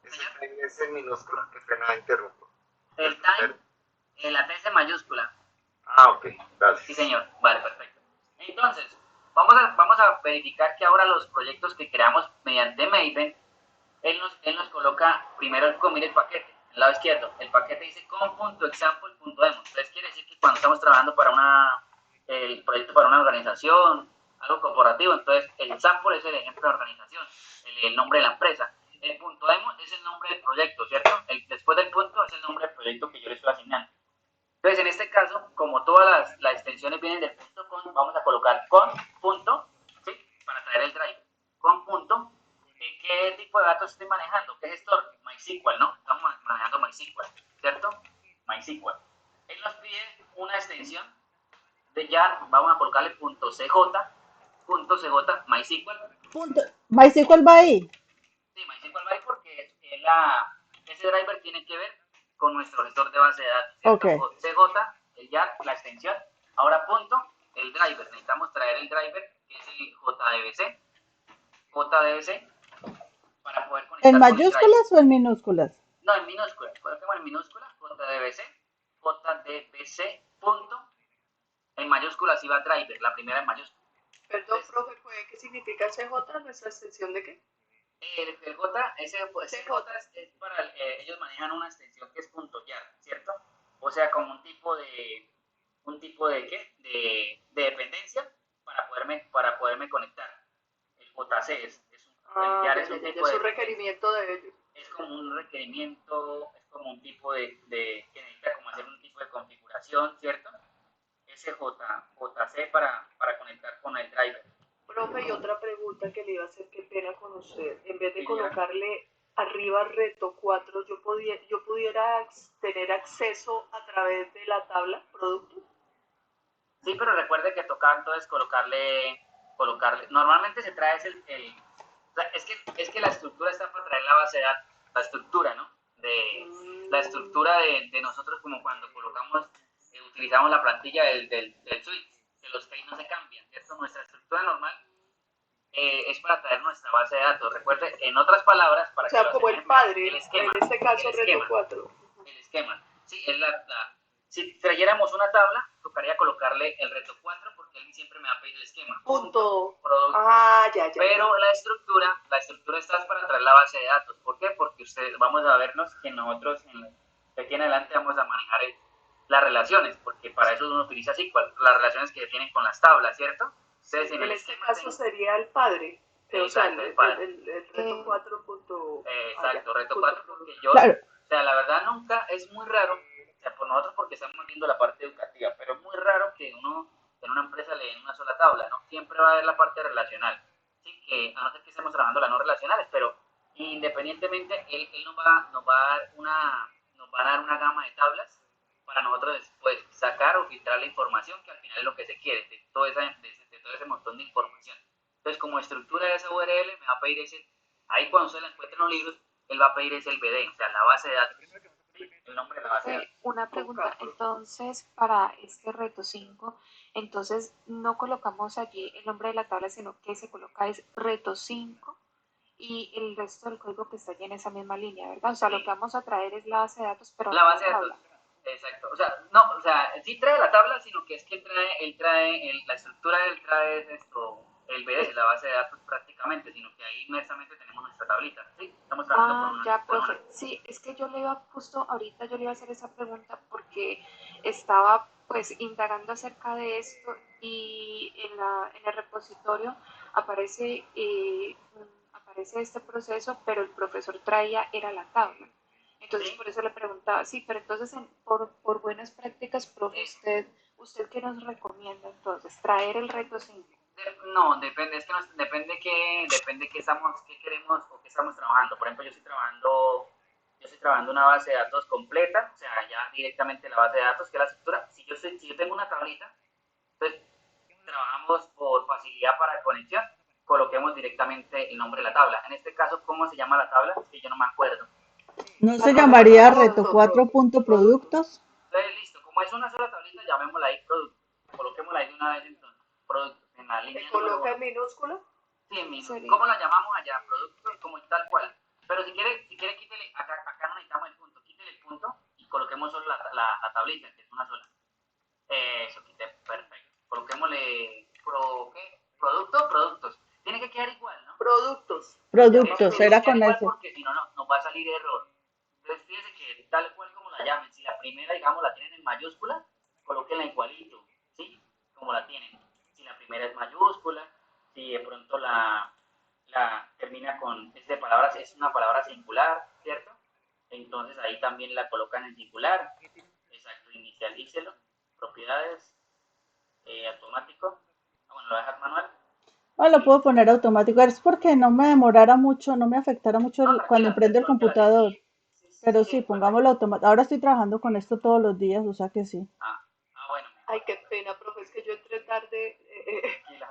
Ese time es en minúscula, que pena interrumpo. El time, la T es mayúscula. Ah, ok, gracias. Sí, señor. Vale, perfecto. Entonces, vamos a verificar que ahora los proyectos que creamos mediante Maven, él nos coloca primero el paquete, en el lado izquierdo. El paquete dice com.example.demo. Entonces quiere decir que cuando estamos trabajando para el proyecto para una organización, algo corporativo, entonces el sample es el ejemplo de organización, el nombre de la empresa. El punto demo es el nombre del proyecto, ¿cierto? Después del punto es el nombre del proyecto que yo le estoy asignando. Entonces, en este caso, como todas las extensiones vienen del punto con, vamos a colocar con punto, ¿sí? Para traer el driver. Con punto, ¿qué tipo de datos estoy manejando? ¿Qué gestor? MySQL, ¿no? Estamos manejando MySQL, ¿cierto? MySQL. Él nos pide una extensión Entonces ya vamos a colocarle .cj MySQL. Punto. MySQL va ahí. Sí, MySQL va ahí porque ese driver tiene que ver con nuestro gestor de base de datos, ¿cierto? Ok. O CJ, el YAR, la extensión. Ahora punto, el driver. Necesitamos traer el driver, que es el JDBC, para poder conectar ¿En con el driver. mayúsculas o en minúsculas? No, en minúsculas. Coloquemos en minúsculas, JDBC, punto. En mayúsculas iba driver, la primera en mayúsculas. Perdón, profe, ¿qué significa CJ? ¿Nuestra extensión de qué? El J, ese J es para, ellos manejan una extensión que es .jar, ¿cierto? O sea, como un tipo de ¿qué? De dependencia para poderme conectar. El JC el jar es un tipo es de un requerimiento de ellos. es como un requerimiento, es como un tipo que necesita como hacer un tipo de configuración, ¿cierto? Ese JC para conectar con el driver. Profe, y otra pregunta que le iba a hacer, qué pena con usted. En vez de Sí, colocarle arriba reto 4, yo pudiera tener acceso a través de la tabla producto. Sí, pero recuerde que toca entonces colocarle. Normalmente se trae o sea, es que la estructura está para traer la base de datos, la estructura, ¿no? La estructura de nosotros como cuando utilizamos la plantilla del suite, que los keys no se cambian, ¿cierto? Nuestra estructura normal es para traer nuestra base de datos. Recuerde, en otras palabras, para O sea, que como el padre, el esquema, en este caso el reto esquema, 4. el esquema. Sí, si trayéramos una tabla, tocaría colocarle el reto 4 porque él siempre me va a pedir el esquema. Punto. Producto. Ya. Pero la estructura está para traer la base de datos. ¿Por qué? Porque vamos a vernos que nosotros de aquí en adelante vamos a manejar las relaciones, porque para eso uno utiliza SQL, las relaciones que tienen con las tablas, ¿cierto? Entonces, en este caso sería el padre. Exacto, el padre. El reto 4. Exacto, reto 4, porque yo, Claro. o sea, la verdad nunca, es muy raro, o sea, por nosotros porque estamos viendo la parte educativa, pero es muy raro que uno en una empresa le den una sola tabla, ¿no? Siempre va a haber la parte relacional, ¿sí? Que a no ser que estemos trabajando las no relacionales, pero independientemente, él nos va a dar una gama de tablas para nosotros después sacar o filtrar la información, que al final es lo que se quiere, de todo ese montón de información. Entonces, como estructura de esa URL, me va a pedir ahí cuando se la encuentre en los libros, él va a pedir ese BD, o sea, la base de datos, el nombre de la base de datos. Una pregunta, entonces, para este reto 5, entonces no colocamos allí el nombre de la tabla, sino que se coloca es reto 5 y el resto del código que está allí en esa misma línea, ¿verdad? O sea, lo que vamos a traer es la base de datos, pero la no base de datos. Exacto, o sea, no, o sea, sí trae la tabla, sino que es que él trae la estructura, él trae el BD, la base de datos prácticamente, sino que ahí inmersamente tenemos nuestra tablita, ¿sí? Estamos trabajando profe. Sí, es que yo le iba a hacer esa pregunta porque estaba pues indagando acerca de esto y en el repositorio aparece, aparece este proceso, pero el profesor traía era la tabla. Entonces, ¿sí? por eso le preguntaba, sí, pero entonces por buenas prácticas, profe, ¿usted qué nos recomienda entonces? ¿Traer el reto 5? No, depende, depende qué queremos o qué estamos trabajando. Por ejemplo, yo estoy trabajando una base de datos completa, o sea, ya directamente la base de datos, que es la estructura. Si yo tengo una tablita, entonces trabajamos por facilidad para conexión, coloquemos directamente el nombre de la tabla. En este caso, ¿cómo se llama la tabla? Es que yo no me acuerdo. ¿No se llamaría reto 4.productos? Entonces, listo, como es una sola tablita, llamémosla ahí producto. Coloquémosla ahí de una vez entonces. Producto, en la línea. ¿Se coloca en minúscula? Sí, en minúscula. ¿Cómo la llamamos allá? Producto, como tal cual. Pero si quiere quítele, acá no necesitamos el punto, quítele el punto y coloquemos solo la tablita, que es una sola. Eso, quité, perfecto. Coloquémosle productos. Tiene que quedar igual, ¿no? Productos, era con igual ese. porque si no, nos va a salir error. Entonces, fíjense que tal cual como la llamen, si la primera, digamos, la tienen en mayúscula, colóquenla igualito, ¿sí? Como la tienen. Si la primera es mayúscula, si de pronto la termina con, es una palabra singular, ¿cierto? Entonces ahí también la colocan en singular. Exacto, inicialícelo, propiedades, automático. Bueno, lo dejas manual. Lo puedo poner automático. Es porque no me demorara mucho, no me afectara mucho cuando prendo el computador. Pero sí, pongámoslo automático. Ahora estoy trabajando con esto todos los días, o sea que sí. Bueno. Ay, qué pena, profe, es que yo entré tarde,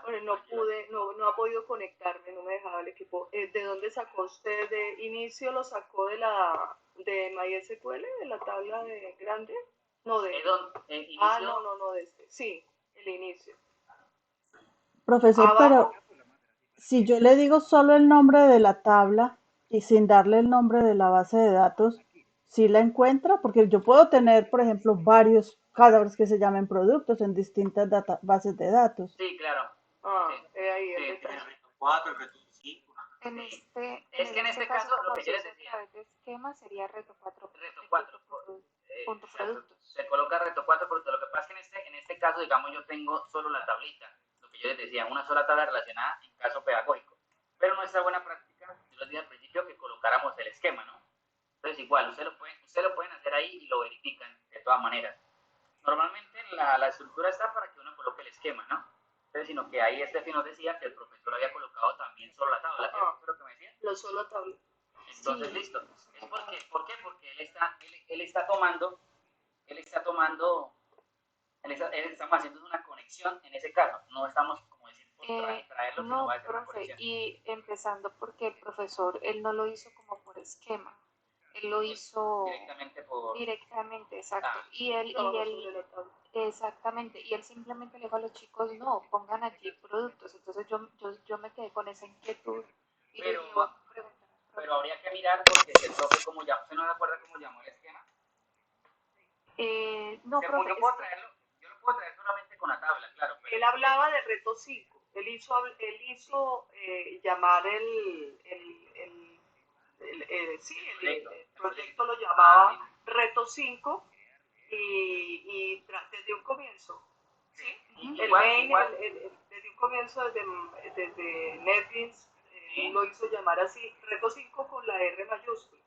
bueno, no pude, no ha podido conectarme, no me dejaba el equipo. ¿De dónde sacó usted? ¿De inicio lo sacó de MySQL, de la tabla de grande? No, Inicio. no, de este. Sí, el inicio. Profesor, pero Abajo, si yo le digo solo el nombre de la tabla y sin darle el nombre de la base de datos, ¿sí la encuentra? Porque yo puedo tener, por ejemplo, varios cadavers que se llamen productos en distintas bases de datos. Sí, claro. ahí el Sí, detalle. El reto 4, el reto 5. Es que en este caso, lo que yo les decía, a través de esquema sería reto 4. reto 4, punto exacto, productos. se coloca reto 4 porque lo que pasa es que en este caso, digamos, yo tengo solo la tablita, lo que yo les decía, una sola tabla relacionada en caso pedagógico. Pero nuestra buena práctica, yo les dije al principio que colocáramos el esquema, ¿no? Entonces igual, ustedes lo pueden hacer ahí y lo verifican de todas maneras. Normalmente la estructura está para que uno coloque el esquema, ¿no? Entonces, sino que ahí Steffi nos decía que el profesor había colocado también solo la tabla, ¿cierto? Eso es lo que me decía. Lo solo tabla. Entonces, Sí. listo. Es porque, ¿por qué? Porque él está tomando, estamos haciendo una conexión en ese caso. No estamos, como decir, por traerlo, sino va a No, hacer una profe, conexión. y empezando porque el profesor, él no lo hizo como por esquema, él lo hizo Directamente por... directamente, exacto. Ah, Y él, Trabajo sobre la tabla. exactamente, y él simplemente le dijo a los chicos, no, pongan allí productos. Entonces yo me quedé con esa inquietud y Pero- le dije, voy a preguntar al profe. pero habría que mirar porque si el profe, como ya, ¿usted no se acuerda cómo llamó el esquema? No, profe, Yo es puedo que traerlo, yo lo puedo traer solamente con la tabla, claro. Pero Él hablaba de reto 5. Él hizo llamar el proyecto lo llamaba reto 5 desde un comienzo. ¿Sí? El main, desde un comienzo, desde NetBeans, lo hizo llamar así, reto 5 con la R mayúscula.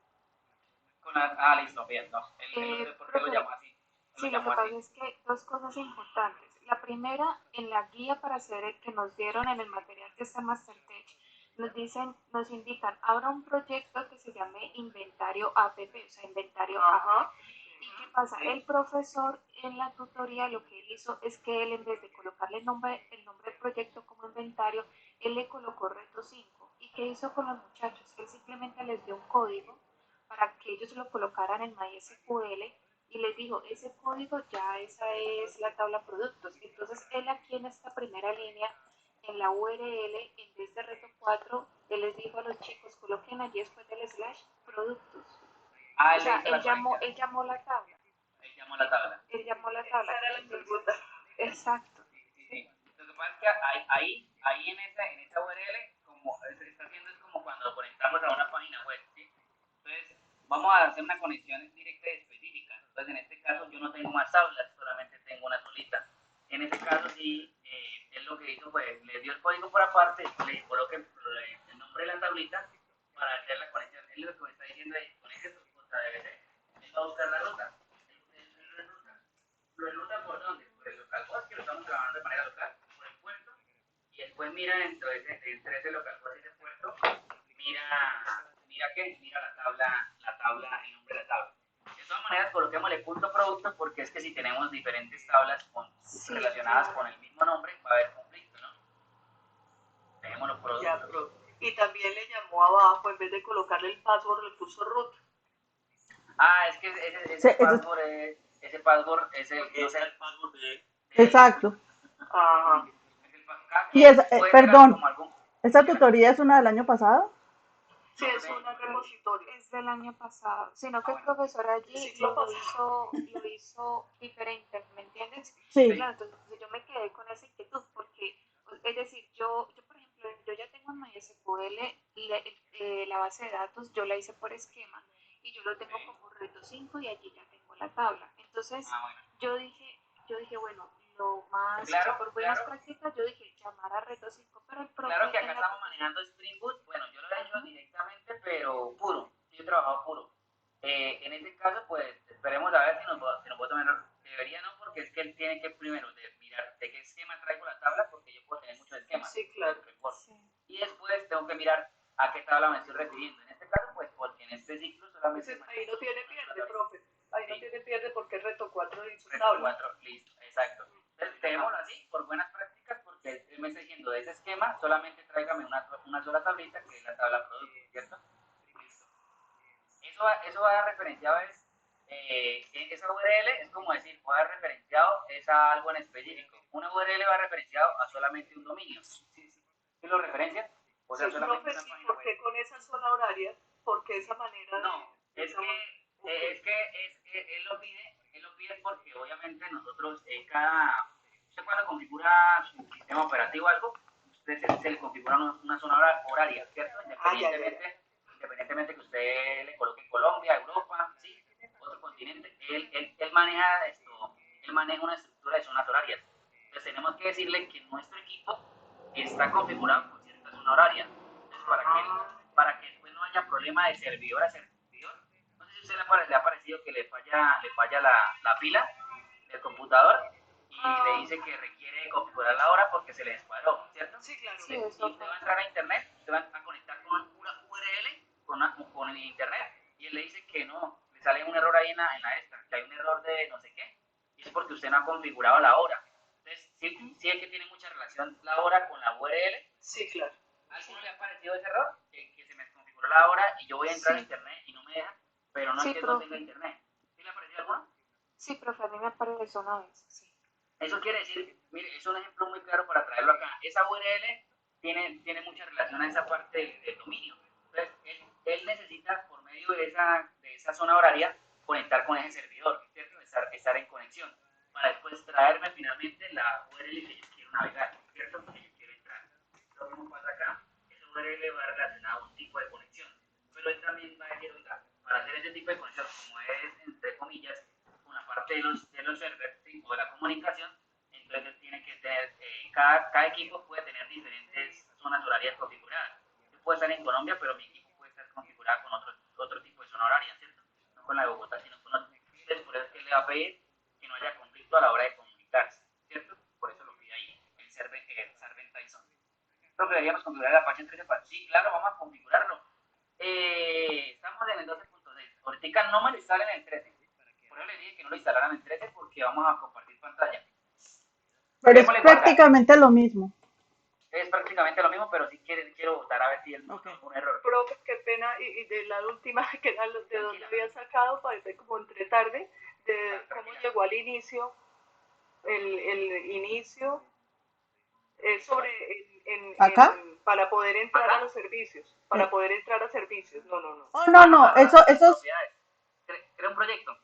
Listo, bien, no. Él no sé por qué lo profe, llama así. sí, lo que pasa es que dos cosas importantes. La primera, en la guía para hacer que nos dieron en el material que está en MasterTech, nos indican, abra un proyecto que se llame inventario APP, o sea, inventario APP. ¿Y qué pasa? El profesor en la tutoría lo que él hizo es que él en vez de colocarle el nombre del proyecto como inventario, él le colocó reto 5. ¿Y qué hizo con los muchachos? Él simplemente les dio un código para que ellos lo colocaran en MySQL y les dijo, ese código ya esa es la tabla productos. Entonces él aquí en esta primera línea, en la URL, en vez de reto 4, él les dijo a los chicos, coloquen allí después del slash productos. O sea, él llamó la tabla. Él llamó la tabla. Él llamó la tabla. Esa era la pregunta. Exacto. Sí. Lo que pasa es que ahí en esa URL, como se está haciendo es como cuando conectamos a una página web, ¿sí? Entonces, vamos a hacer una conexión directa y específica. Entonces, en este caso, yo no tengo más tablas, solamente tengo una solita. En este caso, sí, él lo que hizo fue, le dio el código por aparte, le coloqué el nombre de la tablita para hacer la conexión. Él lo que me está diciendo es, con ese debe ser. Él va a buscar la ruta. ¿Lo enruta por dónde? Por el local host, que lo estamos trabajando de manera local, por el puerto, y después mira dentro de ese local host y ese puerto, mira la tabla, el nombre de la tabla. De todas maneras, coloquémosle punto producto porque es que si tenemos diferentes tablas relacionadas con el mismo nombre, va a haber conflicto, ¿no? Dejémoslo producto. Y también le llamó abajo, en vez de colocarle el password, le puso root. Es que ese password es el, no sé, el password de... Exacto. Ajá. Y perdón, ¿esta tutoría es una del año pasado? Sí, es una repositorio. Es del año pasado, sino que el profesor allí Sí, lo hizo diferente, ¿me entiendes? Sí. Claro, entonces yo me quedé con esa inquietud porque, es decir, yo por ejemplo, yo ya tengo en MySQL la base de datos, yo la hice por esquema y yo lo tengo como reto 5 y allí ya tengo la tabla. Entonces yo dije, bueno, lo más, por buenas prácticas, yo dije llamar a reto 5, pero el profe... Claro que acá estamos manejando Spring Boot, bueno, yo lo he hecho directamente, pero puro, yo he trabajado puro. En este caso, pues, esperemos a ver si nos puedo tomar, debería no, porque es que él tiene que primero mirar de qué esquema traigo la tabla, porque yo puedo tener muchos esquemas. Sí, claro. Sí. Y después tengo que mirar a qué tabla me estoy refiriendo. En este caso, pues, porque en este ciclo solamente... Entonces, ahí no tiene pierde, profe. Ahí no tiene pierde porque es reto 4 y su reto tabla. 4, listo, exacto. Entonces, dejémoslo así, por buenas prácticas, porque él me está diciendo de ese esquema, solamente tráigame una sola tablita, que es la tabla producto, ¿cierto? Listo. Eso va referenciado, esa URL es como decir, va referenciado es a algo en específico. Una URL va referenciado a solamente un dominio. ¿Sí lo referencia? O sea, Sí, solamente profe, una sí, página ¿por web. qué con esa zona horaria? ¿Por qué esa manera No, de es que él lo pide porque obviamente nosotros, usted cuando configura su sistema operativo o algo, usted se le configura una zona horaria, ¿cierto? Independientemente que usted le coloque Colombia, Europa, sí, otro continente, él maneja esto, él maneja una estructura de zonas horarias. Entonces tenemos que decirle que nuestro equipo está configurado con cierta zona horaria. Entonces, para que después no haya problema de servidor a servidor. No sé si a usted le ha parecido que le falla la pila del computador y le dice que requiere configurar la hora porque se le descuadró, ¿cierto? Sí, claro. Sí, Y eso usted va a entrar a internet, usted va a conectar con una URL, con el internet, y él le dice que no, le sale un error ahí en la esta, que hay un error de no sé qué, y es porque usted no ha configurado la hora. Entonces, sí es que tiene mucha relación la hora con la URL. Sí, claro. ¿A alguno le ha parecido ese error? Que se me configuró la hora y yo voy a entrar a sí, internet y no me deja, pero no es sí, que no tenga profe. internet. ¿Sí le ha parecido alguno? Sí, profe, a mí me apareció una vez. Sí. Eso quiere decir, mire, es un ejemplo muy claro para traerlo acá. Esa URL tiene mucha relación a esa parte del dominio. Entonces, él necesita, por medio de esa zona horaria, conectar con ese servidor, ¿cierto? Estar en conexión, para después traerme finalmente la URL que yo quiero navegar, ¿cierto? Que yo quiero entrar. Lo mismo pasa acá. Esa URL va relacionada a un tipo de conexión. Pero él también va a decir, oiga, para hacer ese tipo de conexión, como es, entre comillas, una parte de los servers, ¿sí? O de la comunicación, entonces tiene que tener, cada equipo puede tener diferentes zonas horarias configuradas. Yo puedo estar en Colombia, pero mi equipo puede estar configurado con otro tipo de zona horaria, ¿cierto? No con la de Bogotá, sino con otro. Entonces, por eso es que él le va a pedir que no haya conflicto a la hora de comunicarse, ¿cierto? Por eso lo pide ahí, el Servant Tyson. Entonces, deberíamos configurar el Apache 13.4. Sí, claro, vamos a configurarlo. Estamos en el 12.6. Ahorita no me lo instalen en el 13. Por eso les dije que no lo instalaran en el 13 porque vamos a compartir pantalla. Pero es Démosle guardar. prácticamente lo mismo. Es prácticamente lo mismo, pero sí quiero votar a ver si es un error. Profe, qué pena, y de la última, que era de donde había sacado, parece como entre tarde, de cómo llegó al inicio, el inicio, sobre, ¿Acá? para poder entrar ¿Acá? a los servicios, para poder entrar a servicios, no. Oh, no, eso es... Crea un proyecto.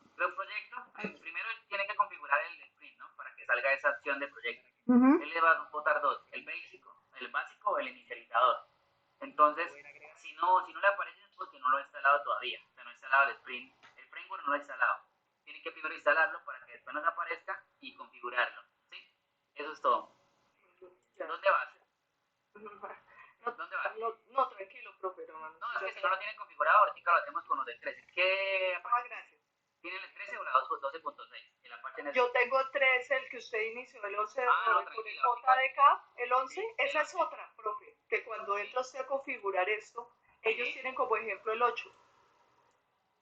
Primero él tiene que configurar el sprint, ¿no? Para que salga esa opción de proyecto. Él le va a votar dos, el básico o el inicializador. Entonces, si no le aparece es porque no lo ha instalado todavía. O sea, no ha instalado el framework no lo ha instalado. Tiene que primero instalarlo para que después nos aparezca y configurarlo. ¿Sí? Eso es todo. ¿Dónde vas? ¿Dónde vas? No, tranquilo, profe. No, es que si no lo tienen configurado, ahorita lo hacemos con los del 13. ¿Qué Gracias. ¿Tienen el 13 o la 12.6? El Apache en el... Yo tengo 13, el que usted inició, el 11 no, con el JDK, el 11, esa es otra, profe, que cuando entra usted a configurar esto, ellos tienen como ejemplo el 8.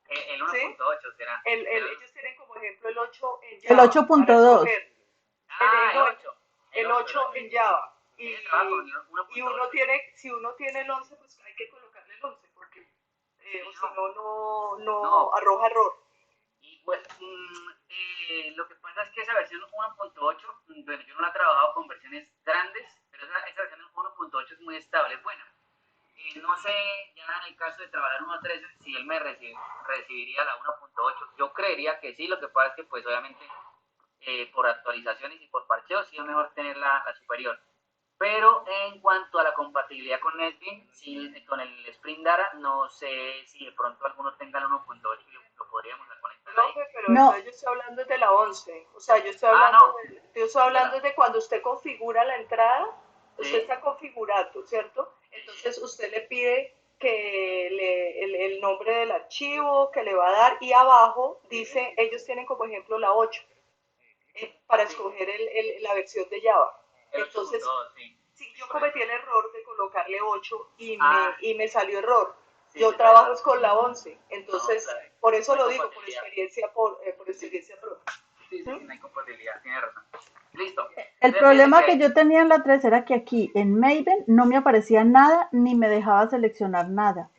El 1.8 será. Ellos tienen como ejemplo el 8 en El Java. 8.2. El 8. El 8 en Java. Y Y uno tiene, si uno tiene el 11, pues hay que colocarle el 11, porque o si no arroja error. Y pues, lo que pasa es que esa versión 1.8, bueno, yo no la he trabajado con versiones grandes, pero esa versión 1.8 es muy estable, es buena. No sé, ya en el caso de trabajar 1.13, si él me recibiría la 1.8. Yo creería que sí, lo que pasa es que, pues, obviamente, por actualizaciones y por parcheos, sí es mejor tener la superior. Pero en cuanto a la compatibilidad con NetBeans, sí, con el Spring Data, no sé si de pronto alguno tenga el 1.8 y lo podríamos conectar ahí. Pero No. yo estoy hablando de la 11. O sea, yo estoy hablando de cuando usted configura la entrada, usted está configurando, ¿cierto? Entonces usted le pide que el nombre del archivo que le va a dar y abajo dice, ellos tienen como ejemplo la 8 para escoger la versión de Java. Entonces, sí, yo cometí el error de colocarle 8 y me salió error. Yo trabajo con la 11, entonces, por eso lo digo, por experiencia propia. Sí, no hay compatibilidad, tiene razón. Listo. El Entonces problema fíjense que yo tenía en la 3 era que aquí en Maven no me aparecía nada ni me dejaba seleccionar nada.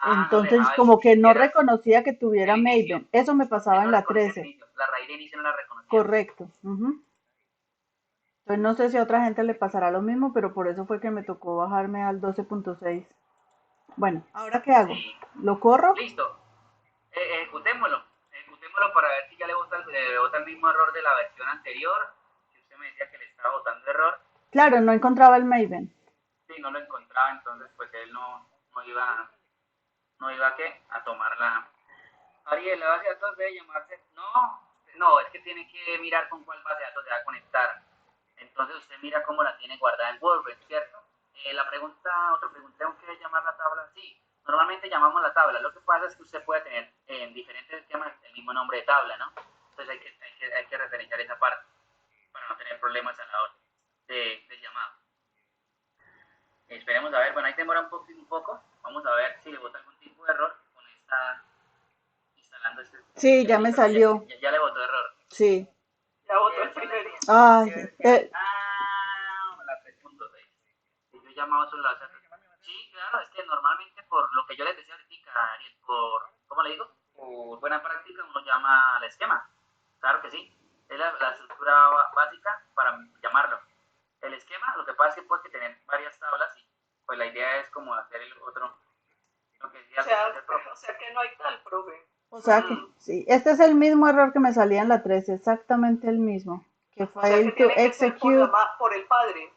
no le Entonces, dejaba ni como que no siquiera reconocía que tuviera el inicio. Maven. Eso me pasaba Él en no la reconocía el 13. inicio. La raíz de inicio no la reconocía. Correcto. Ujú. Entonces, no sé si a otra gente le pasará lo mismo, pero por eso fue que me tocó bajarme al 12.6. Bueno, ¿ahora qué hago? Sí. ¿Lo corro? Listo. Ejecutémoslo. Ejecutémoslo para ver si ya le bota el mismo error de la versión anterior. Si usted me decía que le estaba botando error. Claro, no encontraba el Maven. Sí, no lo encontraba, entonces pues él no iba a qué, a tomarla. Ariel, la base de datos debe llamarse. No, es que tiene que mirar con cuál base de datos se va a conectar. Entonces usted mira cómo la tiene guardada en WordPress, ¿cierto? Otra pregunta, ¿tengo que llamar la tabla? Sí, normalmente llamamos la tabla. Lo que pasa es que usted puede tener en diferentes sistemas el mismo nombre de tabla, ¿no? Entonces hay que referenciar esa parte para no tener problemas a la hora del llamado. Esperemos a ver, bueno, ahí demora un poco. Vamos a ver si le bota algún tipo de error con esta instalando este. Sí, ya me Listo, ¿no? salió. Ya le botó error. Sí. Ya votó el primero. Ay, La 3.6. Si yo he llamado solo la 0. Sí, claro, es que normalmente por lo que yo les decía ahorita, Ariel, ¿cómo le digo? Por buena práctica uno llama al esquema. Claro que sí. Es la estructura básica para llamarlo. El esquema, lo que pasa es que puede tener varias tablas y pues la idea es como hacer el otro, lo que decía el profe. O sea que no hay tal, profe. o sea que sí, este es el mismo error que me salía en la 13, exactamente el mismo, que O sea que fail to tiene que ser execute. por el padre.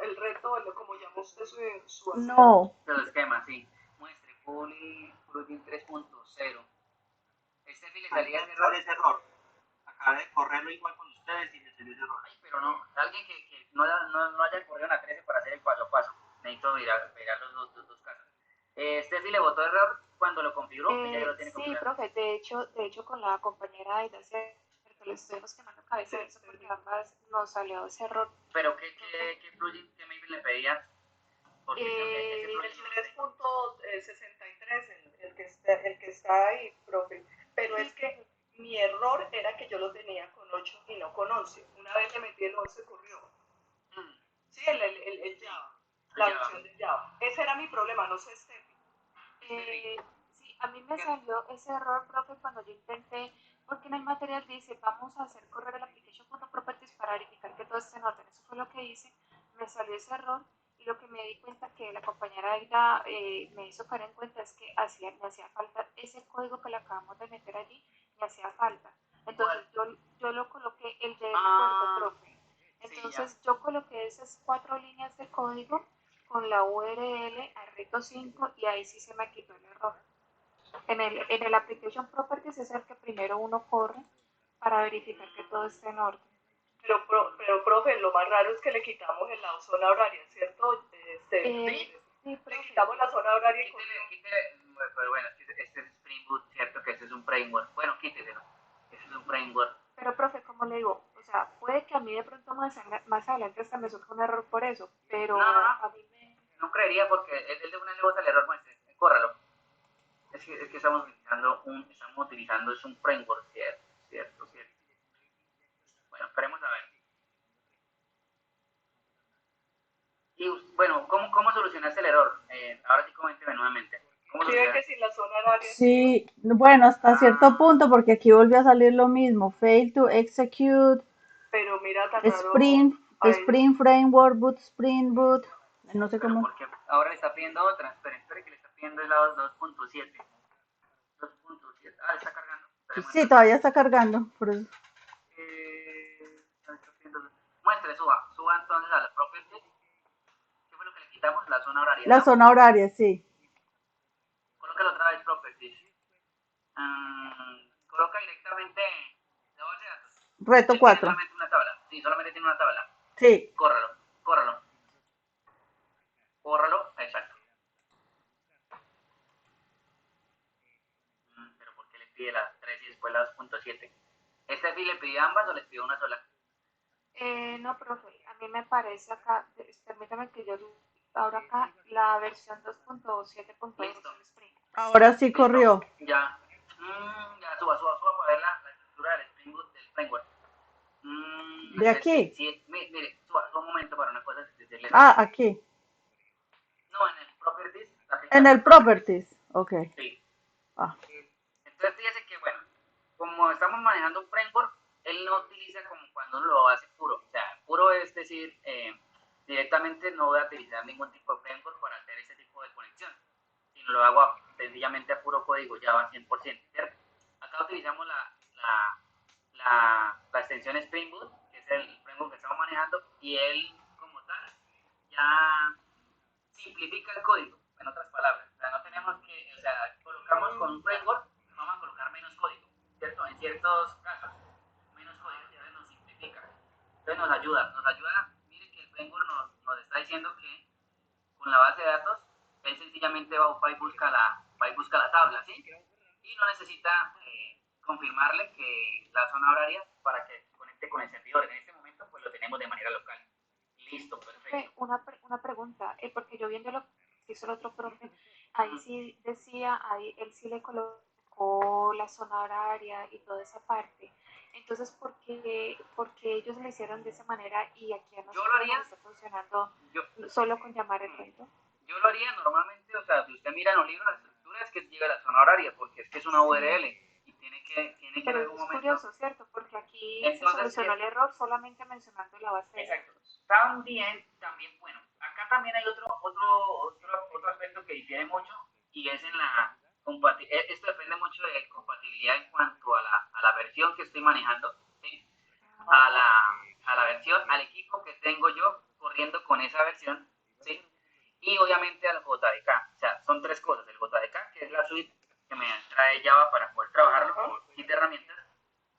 El reto, como llamó usted su hacer. No, El esquema, sí. Muestre plugin 3.0. Este le salía ese error. ese error. Acabé de correrlo igual con ustedes y me salió ese error. Ay, pero no, alguien que no haya corrido en la 13 para hacer el paso a paso. Necesito mirar los dos casos. Steffi le botó error cuando lo configuró, ella ya lo tiene Sí, configurado. profe, de hecho con la compañera Aida que le estuvimos quemando cabeza de eso porque ambas nos salió ese error. Pero ¿qué plugin, qué Maven le pedías? Porque ese El plugin 3.63, el que está ahí, profe. Pero es que mi error era que yo lo tenía con 8 y no con 11. Una vez le metí el 11 corrió. Sí, el Java, la versión de Java. Ese era mi problema, no sé, Steffi. Sí, a mí me salió ese error, profe, cuando yo intenté, porque en el material dice, vamos a hacer correr el application.properties para verificar que todo esté en orden. Eso fue lo que hice, me salió ese error y lo que me di cuenta que la compañera Aida me hizo caer en cuenta es que me hacía falta ese código que le acabamos de meter allí, me hacía falta. Entonces yo lo coloqué el de puerto, profe. Entonces yo coloqué esas 4 líneas de código con la URL a reto 5 y ahí sí se me quitó el error. En el application properties es el que primero uno corre para verificar que todo esté en orden. Pero profe, lo más raro es que le quitamos en la zona horaria, ¿cierto? Sí, Le profe. quitamos la zona horaria y quítele, pero bueno, este es Spring Boot, ¿cierto? Que este es un framework. Bueno, quíteselo. Este es un framework. Pero profe, como le digo, o sea, puede que a mí de pronto más adelante hasta me surja un error por eso, pero a mí me... No creería porque él de una le bota el error, muestre, córralo. Es que estamos utilizando es un framework, cierto. Bueno, esperemos a ver. Y bueno, ¿cómo solucionaste el error? Ahora sí coménteme nuevamente. ¿Cómo sí ve solucionaste? que sin la zona horaria. sí, bueno, hasta cierto punto, porque aquí volvió a salir lo mismo, fail to execute, Pero mira tan raro. Spring Framework, Boot Spring Boot, no sé Pero cómo. porque ahora le está pidiendo otra. Espere que le está pidiendo el lado 2.7. 2.7. Le está cargando. Sí, todavía está cargando, por eso. Muestre, suba entonces a las properties. ¿Qué fue lo que le quitamos? La zona horaria, La ¿no? zona horaria, sí. Colócalo otra vez properties. Coloca directamente la base de datos. Reto Tiene 4. solamente una tabla. Sí, solamente tiene una tabla. Sí. Córralo. Exacto. Pero ¿por qué le pide las 3 y después la 2.7? ¿Este sí le pidió ambas o le pidió una sola? No, profe, a mí me parece acá, permítame que yo ahora acá la versión 2.7.2 Listo. Spring. Ahora sí corrió. Ya. Ya suba para ver la estructura del Spring Boot del framework. De aquí. Sí, mire, un momento para una cosa decirle. Ah, aquí. No, en el properties. En el properties. Ok. Sí. Ah. Entonces fíjese que, bueno, como estamos manejando un framework, él no utiliza como cuando uno lo hace puro. O sea, puro es decir, directamente no voy a utilizar ningún tipo de framework para hacer ese tipo de conexión, sino lo hago sencillamente a puro código Java 100%, ¿cierto? Acá utilizamos la extensión Spring Boot, que es el framework que estamos manejando, y él como tal ya simplifica el código, en otras palabras. O sea, no tenemos que, o sea, colocamos con un framework, vamos a colocar menos código, ¿cierto? En ciertos casos, menos código, entonces nos simplifica. Entonces nos ayuda, mire que el framework nos está diciendo que con la base de datos, él sencillamente va y busca la tabla, ¿sí? Y no necesita confirmarle que la zona horaria para que conecte con el servidor. En este momento, pues lo tenemos de manera local. Listo, perfecto. Una pregunta, porque yo viendo lo que hizo el otro profe, ahí sí decía, ahí él sí le colocó la zona horaria y toda esa parte. Entonces, ¿por qué ellos lo hicieron de esa manera y aquí a nosotros nos está funcionando solo con llamar el reto? Yo lo haría normalmente, o sea, si usted mira en los libros, la estructura es que llega a la zona horaria, porque es que es una URL y tiene que Pero en algún es momento. curioso, ¿cierto? Porque aquí Entonces, se solucionó el error solamente mencionando la base de datos. Exacto. También, bueno, acá también hay otro aspecto que difiere mucho y es en la compatibilidad. Esto depende mucho de la compatibilidad en cuanto a la versión que estoy manejando, ¿sí? A la versión, al equipo que tengo yo corriendo con esa versión, ¿sí? Y obviamente al JDK. O sea, son tres cosas. El JDK, que es la suite que me trae Java para poder trabajarlo como kit de herramientas.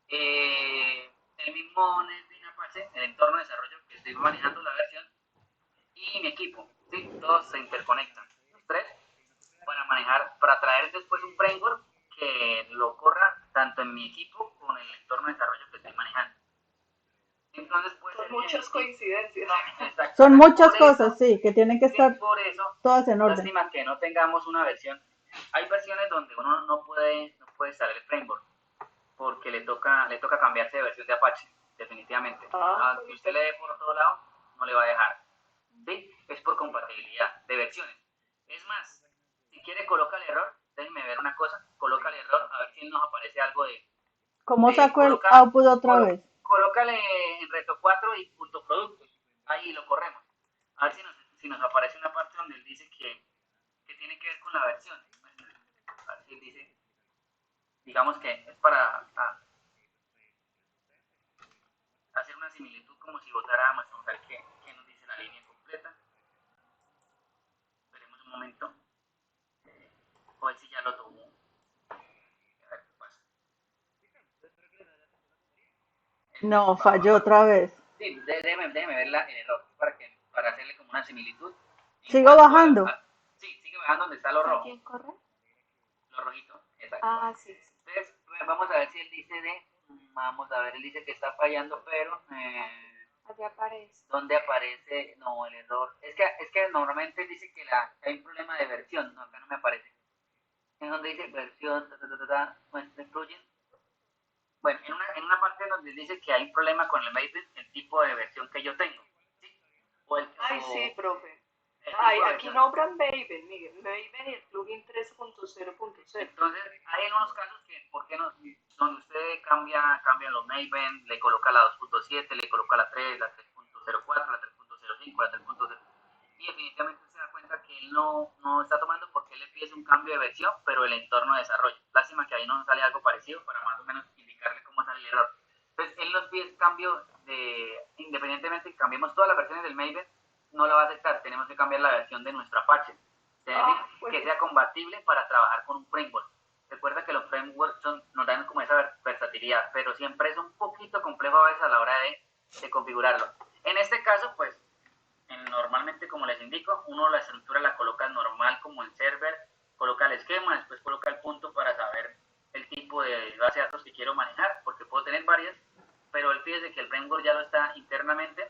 El mismo NetBeans Apache, el entorno de desarrollo que estoy manejando la versión, y mi equipo, ¿sí? Todos se interconectan, los tres, para traer después un framework que lo corra tanto en mi equipo como en el entorno de desarrollo que estoy manejando. Entonces, pues, son muchas coincidencias. Son muchas cosas, sí, que tienen que estar por eso, todas en orden. Lástima que no tengamos una versión. Hay versiones donde uno no puede instalar el framework porque le toca cambiarse de versión de Apache, definitivamente. Si usted le dé por todo lado, no le va a dejar. ¿Sí? Es por compatibilidad de versiones. Es más, si quiere coloca el error, déjenme ver una cosa, coloca el error, a ver si nos aparece algo de... ¿Cómo saco el output otra vez? Colócale en reto 4 y punto productos, ahí lo corremos. A ver si nos aparece una parte donde él dice que tiene que ver con la versión. A ver si él dice, digamos que es para hacer una similitud como si votáramos, vamos a ver qué nos dice la línea completa. Esperemos un momento. A ver si ya lo tomó. A ver qué pasa. No, falló otra vez. Sí, déjeme ver el error para hacerle como una similitud. ¿Sigo bajando? Sí, sigue bajando donde está lo rojo. ¿Quién corre? Lo rojito, exacto. Sí. Entonces, vamos a ver si él dice él dice que está fallando, pero Allí aparece. ¿dónde aparece? No, el error. Es que normalmente dice que hay un problema de versión, no, acá no me aparece. En donde dice versión, muestra plugin. Bueno, en una parte donde dice que hay un problema con el Maven, el tipo de versión que yo tengo. ¿Sí? Sí, profe. Aquí versión. nombran Maven, Miguel. Maven y el plugin 3.0.0. Entonces, hay unos casos que, ¿por qué no? Donde usted cambia los Maven, le coloca la 2.7, le coloca la 3, la 3.04, la 3.05, la 3.0. Y definitivamente se da cuenta que él no está tomando porque él le pide un cambio de versión, pero el entorno de desarrollo. Lástima que ahí no nos sale algo parecido para más o menos indicarle cómo sale el error. Entonces, él nos pide cambio independientemente que cambiemos todas las versiones del Maven, no la va a aceptar. Tenemos que cambiar la versión de nuestro Apache. Que sea compatible para trabajar con un framework. Recuerda que los frameworks nos dan como esa versatilidad, pero siempre es un poquito complejo a veces a la hora de configurarlo. En este caso, pues, normalmente como les indico, uno la estructura la coloca normal como en server, coloca el esquema, después coloca el punto para saber el tipo de base de datos que quiero manejar, porque puedo tener varias, pero él pide que el framework ya lo está internamente